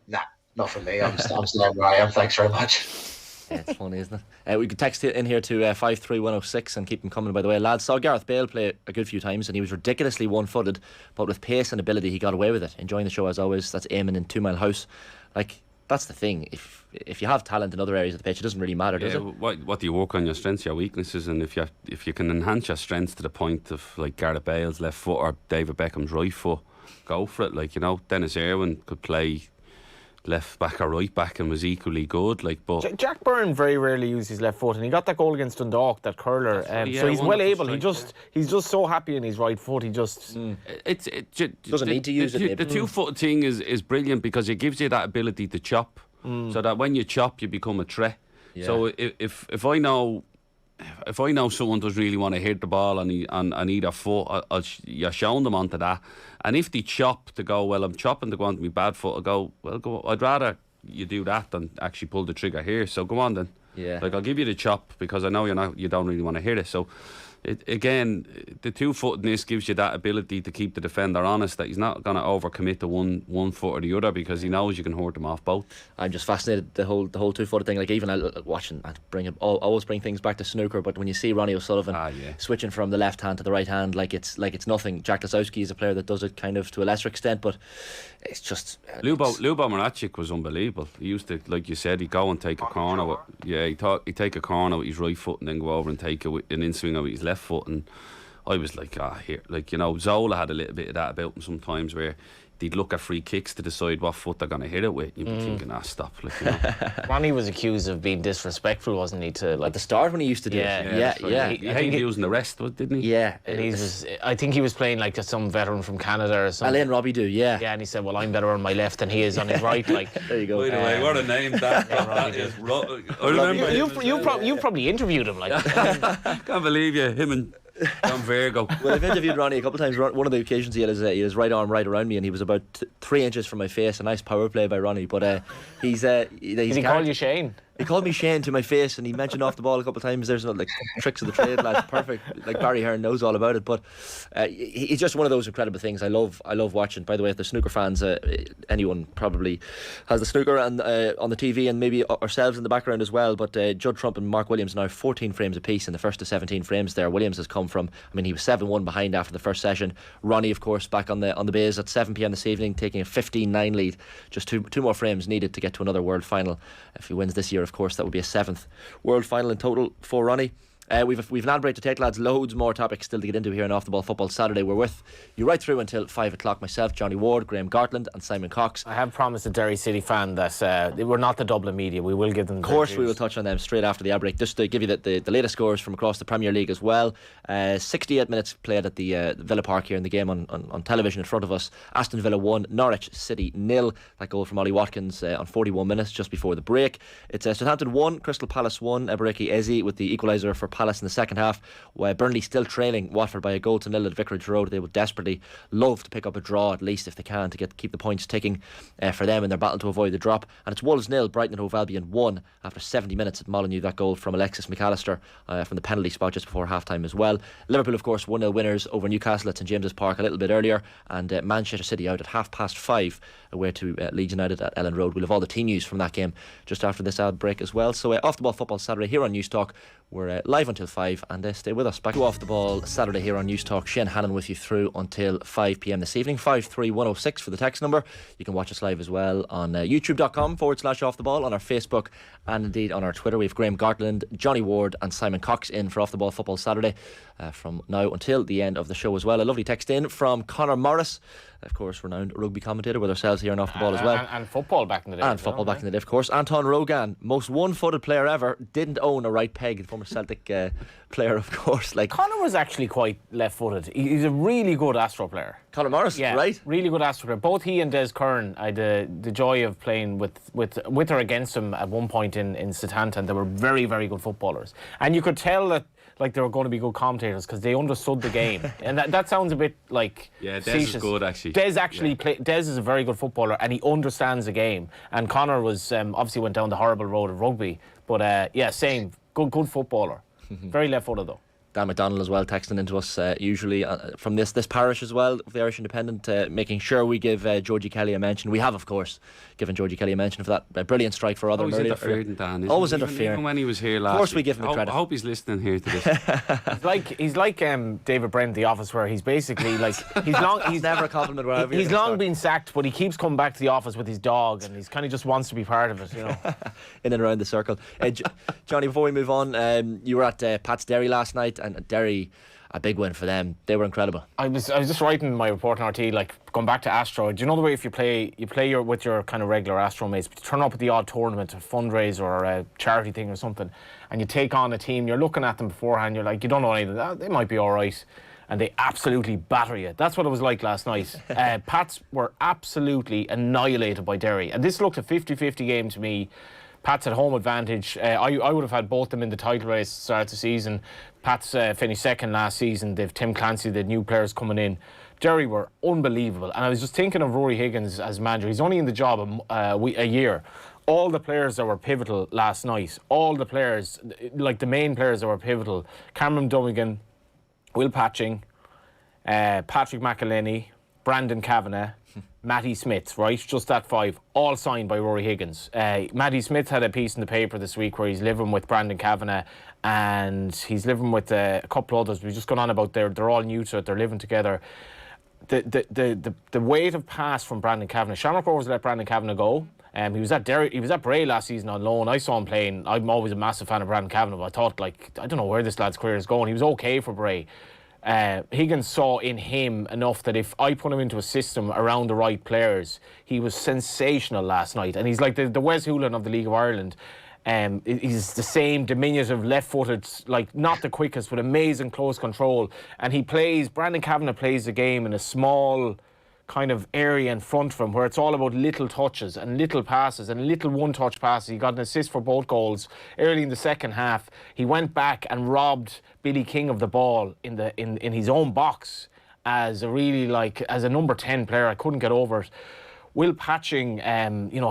C: "Nah, not for me. I'm staying where I am. Thanks very much."
A: Yeah, it's funny, isn't it? We could text it in here to 53106 and keep them coming, by the way. Lads, saw Gareth Bale play a good few times and he was ridiculously one-footed, but with pace and ability he got away with it. Enjoying the show as always. That's Eamon in 2 Mile House. Like, that's the thing. If you have talent in other areas of the pitch, it doesn't really matter, does it?
D: What do you work on? Your strengths, your weaknesses, and if you can enhance your strengths to the point of like Gareth Bale's left foot or David Beckham's right foot, go for it. Like, you know, Dennis Irwin could play left back or right back and was equally good. Like, but
B: Jack Byrne very rarely used his left foot, and he got that goal against Dundalk, that curler. So he's well able. He's just so happy in his right foot. He just
A: doesn't need to use it.
D: The 2-foot thing is brilliant because it gives you that ability to chop, so that when you chop, you become a threat. Yeah. So if I know if I know someone does really want to hit the ball on either foot, you're showing them onto that. And if they chop to go, well, I'm chopping to go onto my bad foot, I go, well, go. I'd rather you do that than actually pull the trigger here. So go on then.
A: Yeah.
D: Like, I'll give you the chop because I know you don't really want to hit it. So again, the 2-footedness gives you that ability to keep the defender honest, that he's not going to overcommit to one foot or the other, because he knows you can hurt them off both.
A: I'm just fascinated the whole 2-footed thing. Like, even watching, I always bring things back to snooker, but when you see Ronnie O'Sullivan switching from the left hand to the right hand, like it's nothing. Jack Lasowski is a player that does it kind of to a lesser extent, but it's just
D: Lubo Maracic was unbelievable. He used to, like you said, he'd go and take a corner. He'd take a corner with his right foot and then go over and take an in-swinger with his left foot. And I was like, here, like, you know, Zola had a little bit of that about him sometimes, where they'd look at free kicks to decide what foot they're going to hit it with. You'd be thinking, stop. Like, you know.
B: Ronnie was accused of being disrespectful, wasn't he? To, like,
A: at the start when he used to do it.
D: Yeah. I think he was in the rest, didn't he?
A: Yeah.
B: And I think he was playing like some veteran from Canada or something.
A: Alain Robbie do, yeah.
B: Yeah, and he said, well, I'm better on my left than he is on his right. Like,
A: there you go.
D: By the way, what a name that is. I remember
B: you've probably interviewed him. Like,
D: can't believe you, him and John Virgo.
A: Well, I've interviewed Ronnie a couple of times. One of the occasions he had his right arm right around me, and he was about 3 inches from my face. A nice power play by Ronnie. But he's
B: did he call you Shane?
A: He called me Shane to my face, and he mentioned off the ball a couple of times. There's like tricks of the trade, lad. Perfect. Like, Barry Hearn knows all about it. But he's just one of those incredible things. I love watching. By the way, if the snooker fans, anyone probably has the snooker and on the TV, and maybe ourselves in the background as well. But Judd Trump and Mark Williams now 14 frames apiece in the first of 17 frames. There, Williams has come from. I mean, he was 7-1 behind after the first session. Ronnie, of course, back on the bays at 7 p.m. this evening, taking a 15-9 lead. Just two more frames needed to get to another world final. If he wins this year, of course, that would be a 7th world final in total for Ronnie. We've an ad break to take, lads. Loads more topics still to get into here on Off the Ball Football Saturday. We're with you right through until 5 o'clock. Myself, Johnny Ward, Graham Gartland and Simon Cox.
B: I have promised a Derry City fan that we're not the Dublin media. We will give them.
A: Of course, we will touch on them straight after the ad break. Just to give you the latest scores from across the Premier League as well. 68 minutes played at the Villa Park here in the game on television in front of us. Aston Villa 1, Norwich City 0. That goal from Ollie Watkins on 41 minutes just before the break. It's Southampton 1, Crystal Palace 1. Ebereki Eze with the equaliser for Palace in the second half. Burnley still trailing Watford by a goal to 0 at Vicarage Road. They would desperately love to pick up a draw, at least if they can, to keep the points ticking for them in their battle to avoid the drop. And it's Wolves 0, Brighton and Hove Albion 1 after 70 minutes at Molyneux. That goal from Alexis McAllister from the penalty spot just before half time as well. Liverpool, of course, 1-0 winners over Newcastle at St James's Park a little bit earlier, and Manchester City out at 5:30 away to Leeds United at Ellen Road. We'll have all the team news from that game just after this ad break as well. So Off the Ball Football Saturday here on News Talk. We're live until 5, and stay with us. Back to Off the Ball Saturday here on News Talk. Shane Hannon with you through until 5 p.m. this evening. 53106 for the text number. You can watch us live as well on youtube.com/Off the Ball, on our Facebook, and indeed on our Twitter. We have Graham Gartland, Johnny Ward and Simon Cox in for Off the Ball Football Saturday from now until the end of the show as well. A lovely text in from Conor Morris, of course, renowned rugby commentator with ourselves here on Off the Ball as well.
B: And football back in the day.
A: And football back in the day, of course. Anton Rogan, most one-footed player ever, didn't own a right peg. The former Celtic player, of course. Like,
B: Conor was actually quite left-footed. He's a really good Astro player.
A: Conor Morris,
B: yeah,
A: right?
B: Really good Astro player. Both he and Des Curran, I had the joy of playing with or against him at one point in Southampton. They were very, very good footballers. And you could tell that like they were going to be good commentators because they understood the game. And that sounds a bit like...
D: Yeah, Des is good, actually.
B: Des is a very good footballer and he understands the game. And Conor was obviously went down the horrible road of rugby. But same. Good footballer. Very left-footed though.
A: Dan McDonald as well texting into us usually from this parish as well, the Irish Independent, making sure we give Georgie Kelly a mention. We have, of course, given Georgie Kelly a mention for that brilliant strike for Rotherham earlier. Always interfering.
D: Even when he was here last
A: Of course
D: week.
A: we give him the credit.
D: I hope he's listening here to this.
B: He's like David Brent, The Office, where he's basically like he's
A: never a compliment wherever
B: he's long been sacked, but he keeps coming back to the office with his dog, and he's kind of just wants to be part of it, you know.
A: In and around the circle. Johnny, before we move on, you were at Pat's Derry last night, and Derry, a big win for them. They were incredible. I was
B: just writing my report on RT, like going back to Astro. Do you know the way if you play with your kind of regular Astro mates, but you turn up at the odd tournament, a fundraiser or a charity thing or something, and you take on a team, you're looking at them beforehand, you're like, you don't know anything, they might be all right, and they absolutely batter you. That's what it was like last night. Pats were absolutely annihilated by Derry, and this looked a 50-50 game to me. Pat's at home advantage. I would have had both them in the title race to start the season. Pat's finished second last season. They've Tim Clancy, the new players coming in. Derry were unbelievable. And I was just thinking of Rory Higgins as manager. He's only in the job a year. All the players that were pivotal last night, all the players, like the main players that were pivotal, Cameron Dummigan, Will Patching, Patrick McElhenney, Brandon Kavanagh, Matty Smith, right? Just that 5, all signed by Rory Higgins. Matty Smith had a piece in the paper this week where he's living with Brandon Kavanagh and he's living with a couple others. We've just gone on about they're all new to it, they're living together. The weight of pass from Brandon Kavanagh. Shamrock Rovers let Brandon Kavanagh go. He was at Bray last season on loan. I saw him playing. I'm always a massive fan of Brandon Kavanagh, but I thought, like, I don't know where this lad's career is going. He was okay for Bray. Higgins saw in him enough that if I put him into a system around the right players, he was sensational last night. And he's like the Wes Hoolahan of the League of Ireland. He's the same diminutive, left-footed, like not the quickest, but amazing close control. And Brandon Kavanagh plays the game in a small kind of area in front of him where it's all about little touches and little passes and little one-touch passes. He got an assist for both goals early in the second half. He went back and robbed Billy King of the ball in his own box as a number 10 player. I couldn't get over it. Will Patching,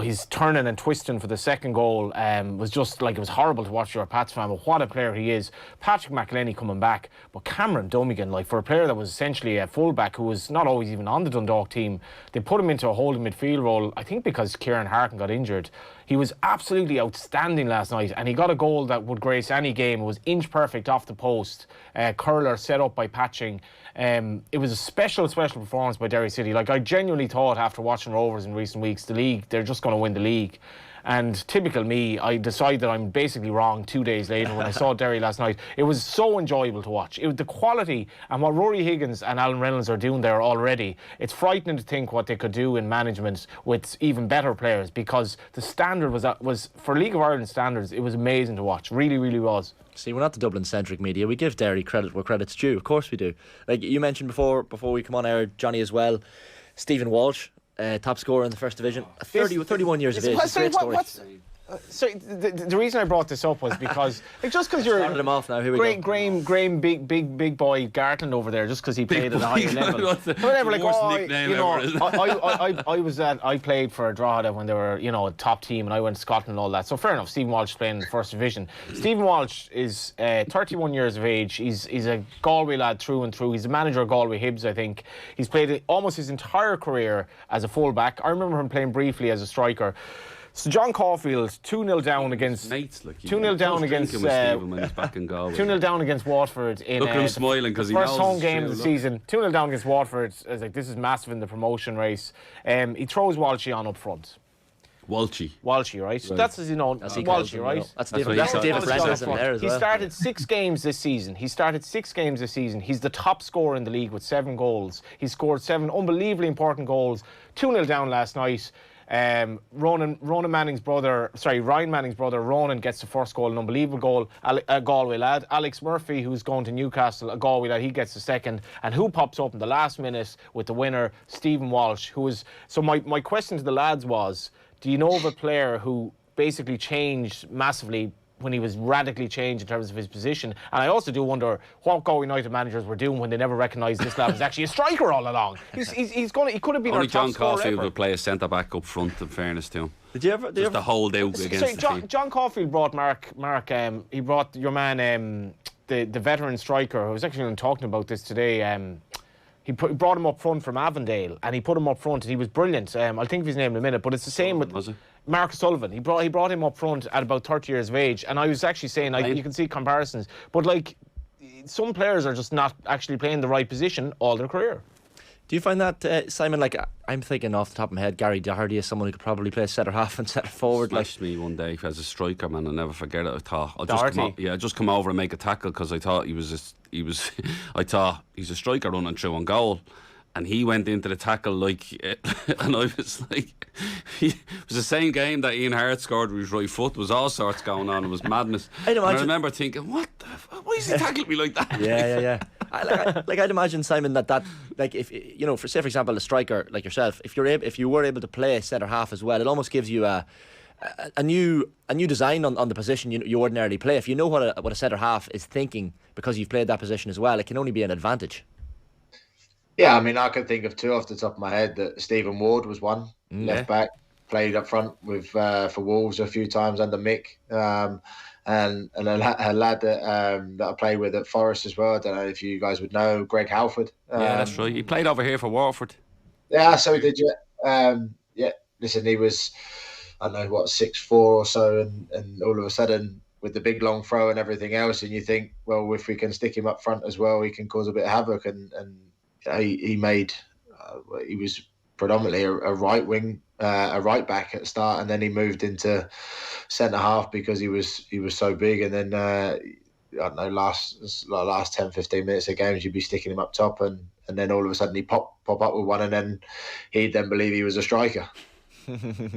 B: he's turning and twisting for the second goal, was just like, it was horrible to watch. You're a Pats fan, but what a player he is. Patrick McElhenney coming back, but Cameron Dummigan, like, for a player that was essentially a fullback who was not always even on the Dundalk team, they put him into a holding midfield role, I think because Kieran Harkin got injured. He was absolutely outstanding last night, and he got a goal that would grace any game. It was inch perfect off the post, curler set up by Patching. It was a special performance by Derry City. Like, I genuinely thought after watching Rovers in recent weeks, the league, they're just going to win the league. And typical me, I decided that I'm basically wrong 2 days later when I saw Derry last night. It was so enjoyable to watch. It was the quality and what Rory Higgins and Alan Reynolds are doing there already. It's frightening to think what they could do in management with even better players, because the standard was for League of Ireland standards, it was amazing to watch. Really, really was.
A: See, we're not the Dublin-centric media. We give Derry credit where credit's due. Of course we do. Like you mentioned before we come on air, Johnny as well, Stephen Walsh, top scorer in the First Division, 31 years of age. It's a great story.
B: Sorry, the reason I brought this up was because just because you're
A: started him off now. Here we go.
B: Graham, big boy Gartland over there, just because he played at a higher level. Whatever, like, I played for Drogheda when they were, a top team, and I went to Scotland and all that. So fair enough. Stephen Walsh playing in the First Division. Stephen Walsh is 31 years of age. He's a Galway lad through and through. He's the manager of Galway Hibs, I think. He's played almost his entire career as a full-back. I remember him playing briefly as a striker. So John Caulfield 2-0 down against 2-0 down against 2-0 down against Watford in
D: look at him smiling because he
B: first
D: knows
B: home game of the season. 2-0 down against Watford. I was like, this is massive in the promotion race. He throws Walshy on up front.
D: Walshy,
B: right? That's as Walshy, right?
A: That's David Brennan in there as well.
B: He started 6 games this season. He's the top scorer in the league with 7 goals. He scored 7 unbelievably important goals. 2-0 down last night. Ryan Manning's brother, Ronan gets the first goal, an unbelievable goal, a Galway lad. Alex Murphy, who's going to Newcastle, a Galway lad, he gets the second. And who pops up in the last minute with the winner? Stephen Walsh, who was... So my question to the lads was, do you know of a player who basically changed massively when he was radically changed in terms of his position? And I also do wonder what Galway United managers were doing when they never recognised this lad was actually a striker all along. He could have been our top scorer ever. Only
D: John Caulfield would play a centre back up front, in fairness to him.
A: Did you ever
D: to hold out against the team.
B: John Caulfield brought Mark. He brought your man, the veteran striker. I was actually talking about this today. He brought him up front from Avondale, and he put him up front, and he was brilliant. I'll think of his name in a minute, but it's the same with Mark Sullivan. He brought him up front at about 30 years of age, and I was actually saying, you can see comparisons, but like, some players are just not actually playing the right position all their career.
A: Do you find that, Simon, like, I'm thinking off the top of my head, Gary Doherty is someone who could probably play centre half and centre forward.
D: Smashed me one day as a striker, man. I'll never forget it. I thought
B: I'll
D: just come over and make a tackle because I thought I thought he's a striker running through on goal. And he went into the tackle and I was like, it was the same game that Ian Hart scored with his right foot. There was all sorts going on. It was madness. I remember thinking, what the fuck? Why is he tackling me like that?
A: Yeah. I'd imagine, Simon, that like, if for example, a striker like yourself, if you were able to play centre half as well, it almost gives you a a new design on the position you ordinarily play. If you know what a centre half is thinking because you've played that position as well, it can only be an advantage.
C: Yeah, I mean, I can think of two off the top of my head. That Stephen Ward was one, left back, played up front with for Wolves a few times under Mick, and a lad that I played with at Forest as well. I don't know if you guys would know, Greg Halford.
D: Yeah, that's right. He played over here for Watford.
C: Yeah, so did you? Yeah, listen, he was, I don't know what, 6'4" or so, and all of a sudden with the big long throw and everything else, and you think, well, if we can stick him up front as well, he can cause a bit of havoc, and he made. He was predominantly a right wing, a right back at the start, and then he moved into centre half because he was so big. And then I don't know, last 10, 15 minutes of games, you'd be sticking him up top, and then all of a sudden he pop up with one, and then he'd then believe he was a striker.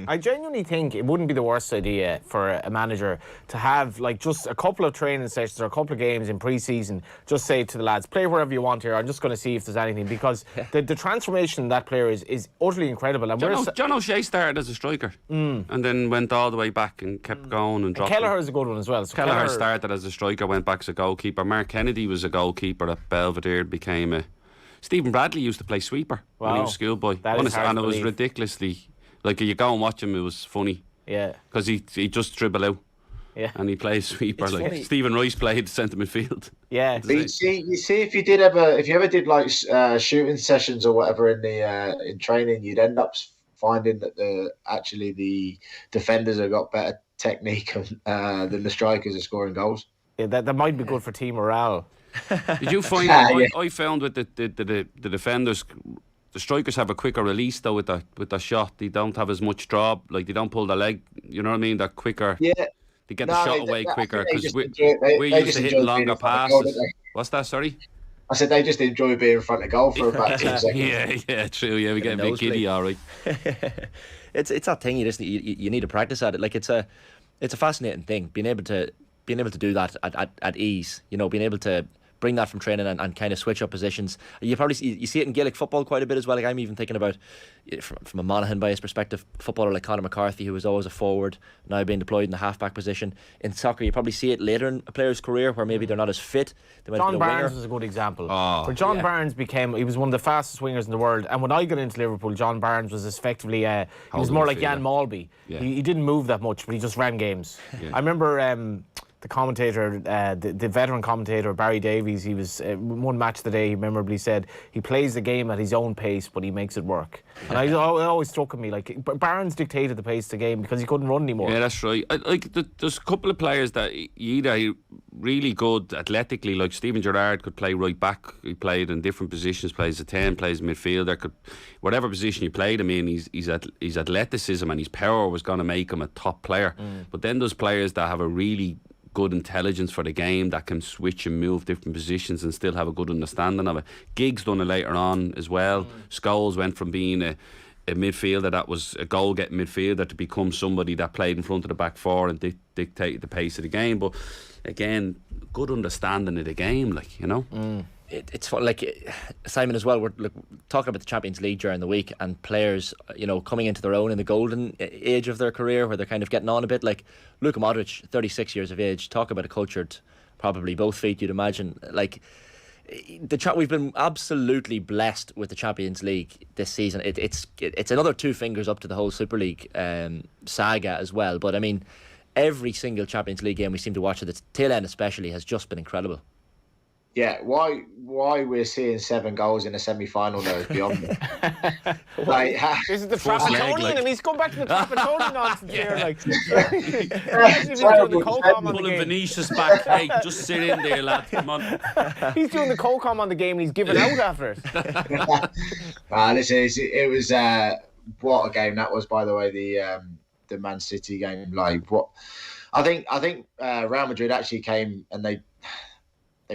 B: I genuinely think it wouldn't be the worst idea for a manager to have like just a couple of training sessions or a couple of games in pre-season. Just say to the lads, play wherever you want here. I'm just going to see if there's anything, because the transformation in that player is utterly incredible. And
D: John O'Shea started as a striker and then went all the way back and kept going and dropped.
B: Kelleher is a good one as well. So
D: Kelleher started as a striker, went back as a goalkeeper. Mark Kennedy was a goalkeeper at Belvedere, became a... Stephen Bradley used to play sweeper when he was schoolboy. And it was ridiculously... Like, you go and watch him, it was funny.
B: Yeah.
D: Because he just dribble out.
B: Yeah.
D: And he plays sweeper. It's like funny. Stephen Rice played centre midfield.
C: Yeah. But you see, if you ever did like shooting sessions or whatever in training, you'd end up finding that the defenders have got better technique than the strikers are scoring goals.
B: Yeah, that might be good for team morale.
D: Did you find? I found with the defenders. The strikers have a quicker release though with the shot. They don't have as much draw. Like, they don't pull the leg. You know what I mean? They're quicker.
C: Yeah.
D: They get the shot away quicker because we used to hit longer passes. What's that? Sorry.
C: I said they just enjoy being in front of goal for about 2 seconds.
D: Yeah, true. Yeah, we get a bit giddy, all right.
A: It's that thing you need to practice at it. Like, it's a fascinating thing being able to do that at ease. You know, being able to bring that from training and kind of switch up positions. You see it in Gaelic football quite a bit as well. Like, I'm even thinking about, from a Monaghan bias perspective, footballer like Conor McCarthy, who was always a forward, now being deployed in the half-back position. In soccer, you probably see it later in a player's career where maybe they're not as fit.
B: John Barnes was a good example. Where John Barnes he was one of the fastest wingers in the world. And when I got into Liverpool, John Barnes was effectively, he was more like Jan Malby. Yeah. He didn't move that much, but he just ran games. Yeah. I remember... the commentator, the veteran commentator, Barry Davies, he was one match today, he memorably said he plays the game at his own pace, but he makes it work. And it always struck me, like, Barnes dictated the pace of the game because he couldn't run anymore.
D: Yeah, that's right. There's a couple of players that either really good athletically, like Stephen Gerrard could play right back. He played in different positions, plays a 10, plays midfielder. Whatever position you played him in, his athleticism and his power was going to make him a top player. But then there's players that have a really good intelligence for the game, that can switch and move different positions and still have a good understanding of it. Giggs done it later on as well. Scholes went from being a midfielder that was a goal-getting midfielder to become somebody that played in front of the back four and dictated the pace of the game. But again, good understanding of the game, like, you know.
A: It's like Simon as well. We're talking about the Champions League during the week and players, you know, coming into their own in the golden age of their career where they're kind of getting on a bit. Like Luka Modric, 36 years of age. Talk about a cultured, probably both feet, you'd imagine. Like we've been absolutely blessed with the Champions League this season. It's another 2 fingers up to the whole Super League saga as well. But I mean, every single Champions League game we seem to watch at the tail end especially has just been incredible.
C: Yeah, why we're seeing 7 goals in a semi-final though is beyond me. Like,
B: this is the Trapattonian, and he's come back to the Trapattonian nonsense here. Like,
D: pulling Venetia's back. Hey, just sit in there, lad. Come on.
B: He's doing the co-com on the game, and he's giving out after it.
C: Listen, it was what a game that was. By the way, the Man City game. Like, what I think Real Madrid actually came and they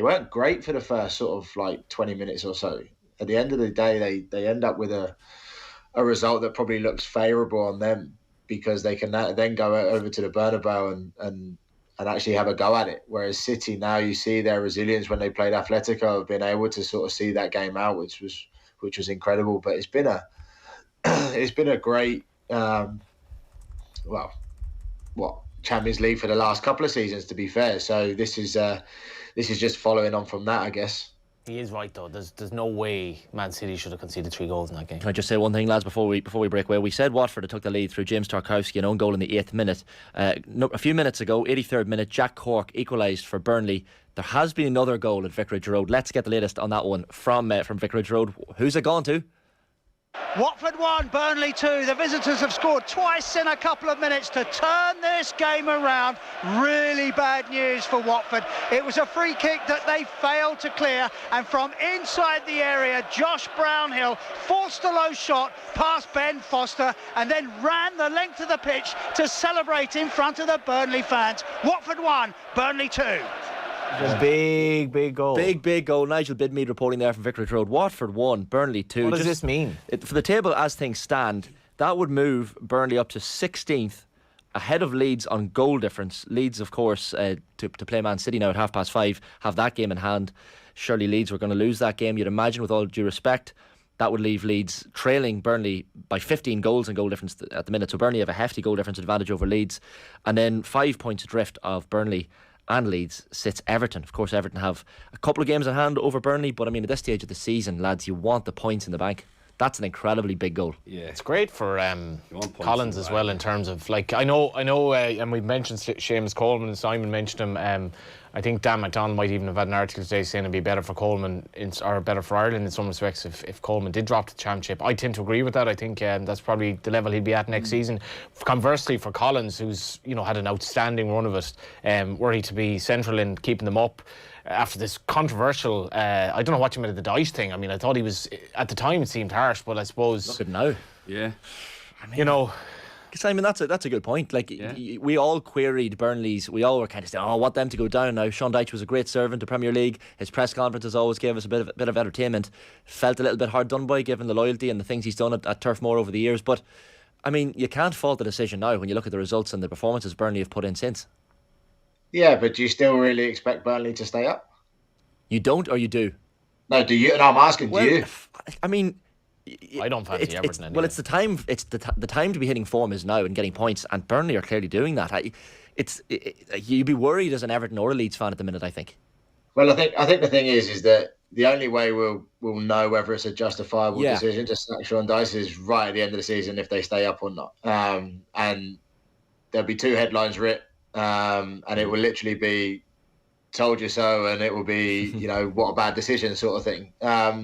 C: weren't great for the first sort of like 20 minutes or so. At the end of the day, they end up with a result that probably looks favourable on them because they can then go over to the Bernabeu and actually have a go at it. Whereas City, now you see their resilience when they played Atletico, have been able to sort of see that game out, which was incredible. But it's been a great, Champions League for the last couple of seasons, to be fair. So this is just following on from that, I guess.
B: He is right though. There's no way Man City should have conceded 3 goals in that game.
A: Can I just say one thing, lads, before we break away? We said Watford had took the lead through James Tarkowski, an own goal in the 8th minute. A few minutes ago, 83rd minute, Jack Cork equalised for Burnley. There has been another goal at Vicarage Road. Let's get the latest on that one from Vicarage Road. Who's it gone to?
E: Watford 1, Burnley 2. The visitors have scored twice in a couple of minutes to turn this game around. Really bad news for Watford. It was a free kick that they failed to clear, and from inside the area, Josh Brownhill forced a low shot past Ben Foster and then ran the length of the pitch to celebrate in front of the Burnley fans. Watford 1, Burnley 2.
B: Just big goal.
A: Big goal. Nigel Bidmead reporting there from Vicarage Road. Watford 1, Burnley 2.
B: What does this mean?
A: For the table as things stand, that would move Burnley up to 16th, ahead of Leeds on goal difference. Leeds, of course, to play Man City now at 5:30, have that game in hand. Surely Leeds were going to lose that game, you'd imagine, with all due respect. That would leave Leeds trailing Burnley by 15 goals in goal difference at the minute. So Burnley have a hefty goal difference advantage over Leeds. And then 5 points adrift of Burnley and Leeds sits Everton. Of course, Everton have a couple of games in hand over Burnley, but I mean, at this stage of the season, lads, you want the points in the bank. That's an incredibly big goal.
B: Yeah, it's great for Collins as well, in terms of, like, I know, and we've mentioned Seamus Coleman, and Simon mentioned him. I think Dan McDonald might even have had an article today saying it'd be better for Coleman or better for Ireland in some respects if Coleman did drop the championship. I tend to agree with that. I think that's probably the level he'd be at next season. Conversely, for Collins, who's had an outstanding run of it, were he to be central in keeping them up after this controversial, I don't know what you made of the Dyche thing. I mean, I thought he was, at the time it seemed harsh, but I suppose,
A: look at now.
D: Yeah,
A: I mean, Simon, that's a good point. Like, we all queried Burnley's. We all were kind of saying, I want them to go down now. Sean Dyche was a great servant to Premier League. His press conferences always gave us a bit of entertainment. Felt a little bit hard done by, given the loyalty and the things he's done at Turf Moor over the years. But I mean, you can't fault the decision now when you look at the results and the performances Burnley have put in since.
C: Yeah, but do you still really expect Burnley to stay up?
A: You don't, or you do?
C: No, do you? And I'm asking, do you?
A: I mean,
B: I don't fancy Everton anyway.
A: Well, it's the time. It's the time to be hitting form is now and getting points, and Burnley are clearly doing that. You'd be worried as an Everton or a Leeds fan at the minute, I think.
C: Well, I think the thing is that the only way we'll know whether it's a justifiable decision to sack Sean Dyche is right at the end of the season, if they stay up or not. And there'll be 2 headlines writ, and it will literally be "told you so," and it will be, what a bad decision sort of thing.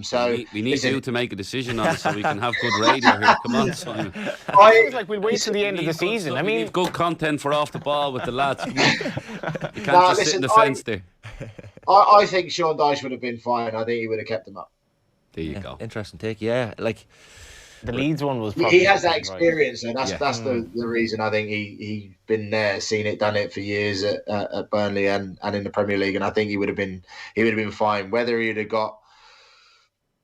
C: So
D: we need you to make a decision on it so we can have good radio here. Come on, Simon.
B: It feels like we'll wait till the end of the season. I mean,
D: we've good content for off the ball with the lads. You can't sit in the fence there.
C: I think Sean Dyche would have been fine. I think he would have kept them up.
D: There you go.
A: Interesting take. Yeah, like
B: the Leeds one was probably,
C: he has that experience, and that's the reason I think he's been there, seen it, done it for years at Burnley and in the Premier League, and I think he would have been fine. Whether he'd have got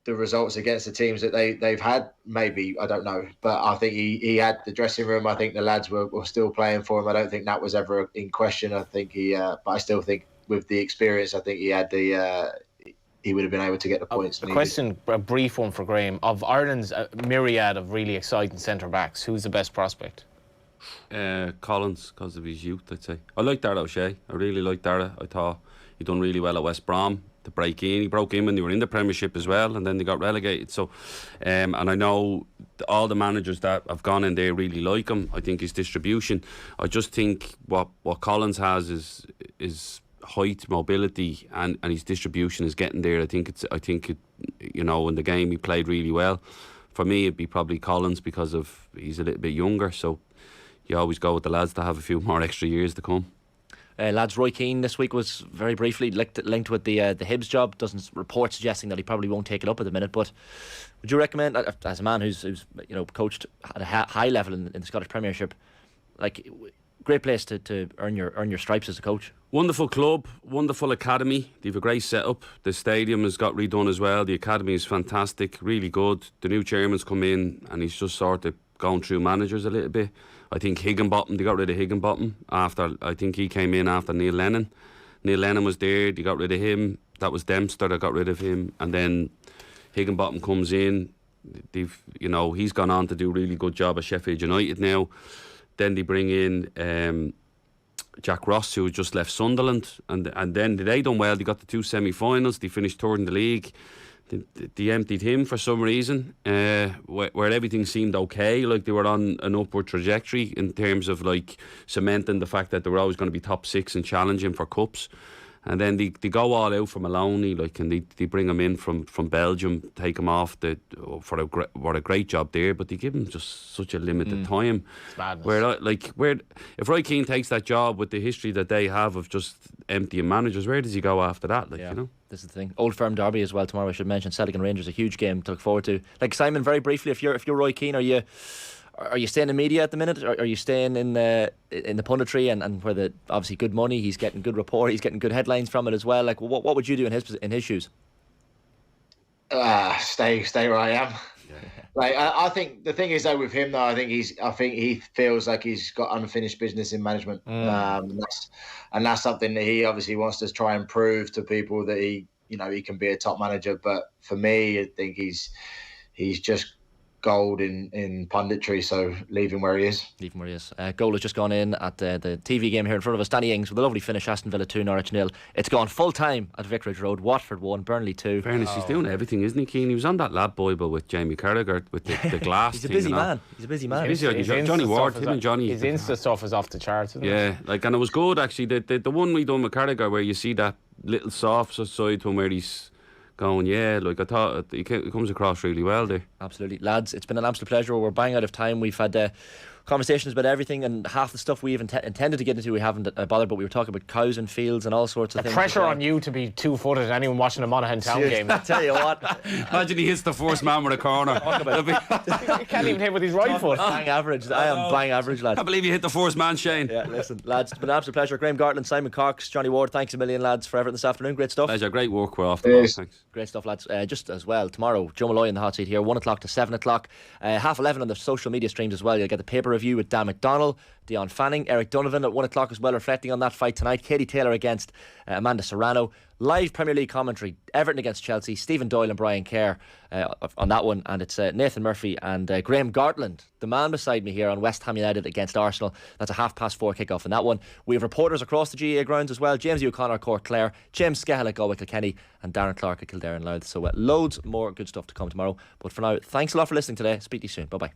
C: the results against the teams that they've had, maybe, I don't know, but I think he had the dressing room. I think the lads were still playing for him. I don't think that was ever in question. I think but I still think with the experience, I think he had he would have been able to get the points.
B: A brief one for Graham. Of Ireland's myriad of really exciting centre-backs, who's the best prospect?
D: Collins, because of his youth, I'd say. I like Dara O'Shea. I really like Dara. I thought he done really well at West Brom to break in. He broke in when they were in the Premiership as well, and then they got relegated. So, and I know all the managers that have gone in there really like him. I think his distribution. I just think what Collins has is height, mobility, and his distribution is getting there. I think in the game he played really well. For me, it'd be probably Collins because he's a little bit younger. So you always go with the lads to have a few more extra years to come.
A: Lads, Roy Keane this week was very briefly linked with the Hibs job. Doesn't report suggesting that he probably won't take it up at the minute. But would you recommend, as a man who's coached at a high level in the Scottish Premiership, like, great place to earn your stripes as a coach?
D: Wonderful club, wonderful academy. They have a great setup. The stadium has got redone as well. The academy is fantastic, really good. The new chairman's come in and he's just sort of gone through managers a little bit. I think Higginbottom, they got rid of Higginbottom after, I think he came in after Neil Lennon. Neil Lennon was there, they got rid of him. That was Dempster that got rid of him. And then Higginbottom comes in. He's gone on to do a really good job at Sheffield United now. Then they bring in Jack Ross, who had just left Sunderland, and then they done well. They got the 2 semi-finals. They finished third in the league. They emptied him for some reason, where everything seemed okay. Like they were on an upward trajectory in terms of like cementing the fact that they were always going to be top 6 and challenging for cups. And then they go all out for Maloney, like, and they bring him in from Belgium, take him off for a great job there, but they give him just such a limited time.
B: It's madness.
D: Where if Roy Keane takes that job with the history that they have of just emptying managers, where does he go after that? Like, you know.
A: This is the thing. Old Firm derby as well tomorrow. I should mention Celtic and Rangers, a huge game to look forward to. Like Simon, very briefly, if you're Roy Keane, are you staying in media at the minute? Or are you staying in the punditry and where the obviously good money? He's getting good rapport. He's getting good headlines from it as well. Like, what would you do in his shoes?
C: Stay where I am. Yeah. Like I think the thing is though with him though, I think he feels like he's got unfinished business in management, and that's something that he obviously wants to try and prove to people that he can be a top manager. But for me, I think he's just gold in punditry, so leave him where he is.
A: Goal has just gone in at the TV game here in front of us. Danny Ings with a lovely finish. Aston Villa 2, Norwich 0. It's gone full time at Vicarage Road. Watford 1, Burnley 2.
D: Fairness, he's doing everything, isn't he, Keane? He was on that Lab Bible with Jamie Carragher with the glass.
A: He's a busy man. He's a busy man.
D: He's Johnny Ward, him and Johnny.
B: His Insta stuff is off the charts, isn't it?
D: Yeah, like, and it was good actually. The one we done with Carragher, where you see that little soft side to him, where he's going, like I thought he comes across really well there.
A: Absolutely. Lads, it's been an absolute pleasure. We're bang out of time. We've had conversations about everything, and half the stuff we even intended to get into we haven't bothered, but we were talking about cows and fields and all sorts of things.
B: The pressure on you to be 2-footed, anyone watching a Monaghan Town game.
A: I tell you what.
D: Imagine he hits the first man with a corner.
B: He can't even hit with his right foot.
A: Bang average. I am bang average, lads.
D: I can't believe you hit the first man, Shane.
A: Yeah, listen, lads, it's been an absolute pleasure. Graham Gartland, Simon Cox, Johnny Ward, thanks a million, lads, for everything this afternoon. Great stuff.
D: Pleasure, great work. We're off the ball. Thanks.
A: Great stuff, lads. Just as well, tomorrow, Joe Malloy in the hot seat here, 1 o'clock to 7 o'clock. 11:30 on the social media streams as well. You'll get the paper review with Dan McDonald, Dion Fanning, Eric Donovan at 1 o'clock as well, reflecting on that fight tonight. Katie Taylor against Amanda Serrano. Live Premier League commentary, Everton against Chelsea, Stephen Doyle and Brian Kerr on that one, and it's Nathan Murphy and Graham Gartland, the man beside me here, on West Ham United against Arsenal. That's a 4:30 kick-off in that one. We have reporters across the GAA grounds as well. James O'Connor, Cork Clare, James Skehill at Galway Kilkenny, and Darren Clark at Kildare and Louth. So loads more good stuff to come tomorrow. But for now, thanks a lot for listening today. Speak to you soon. Bye-bye.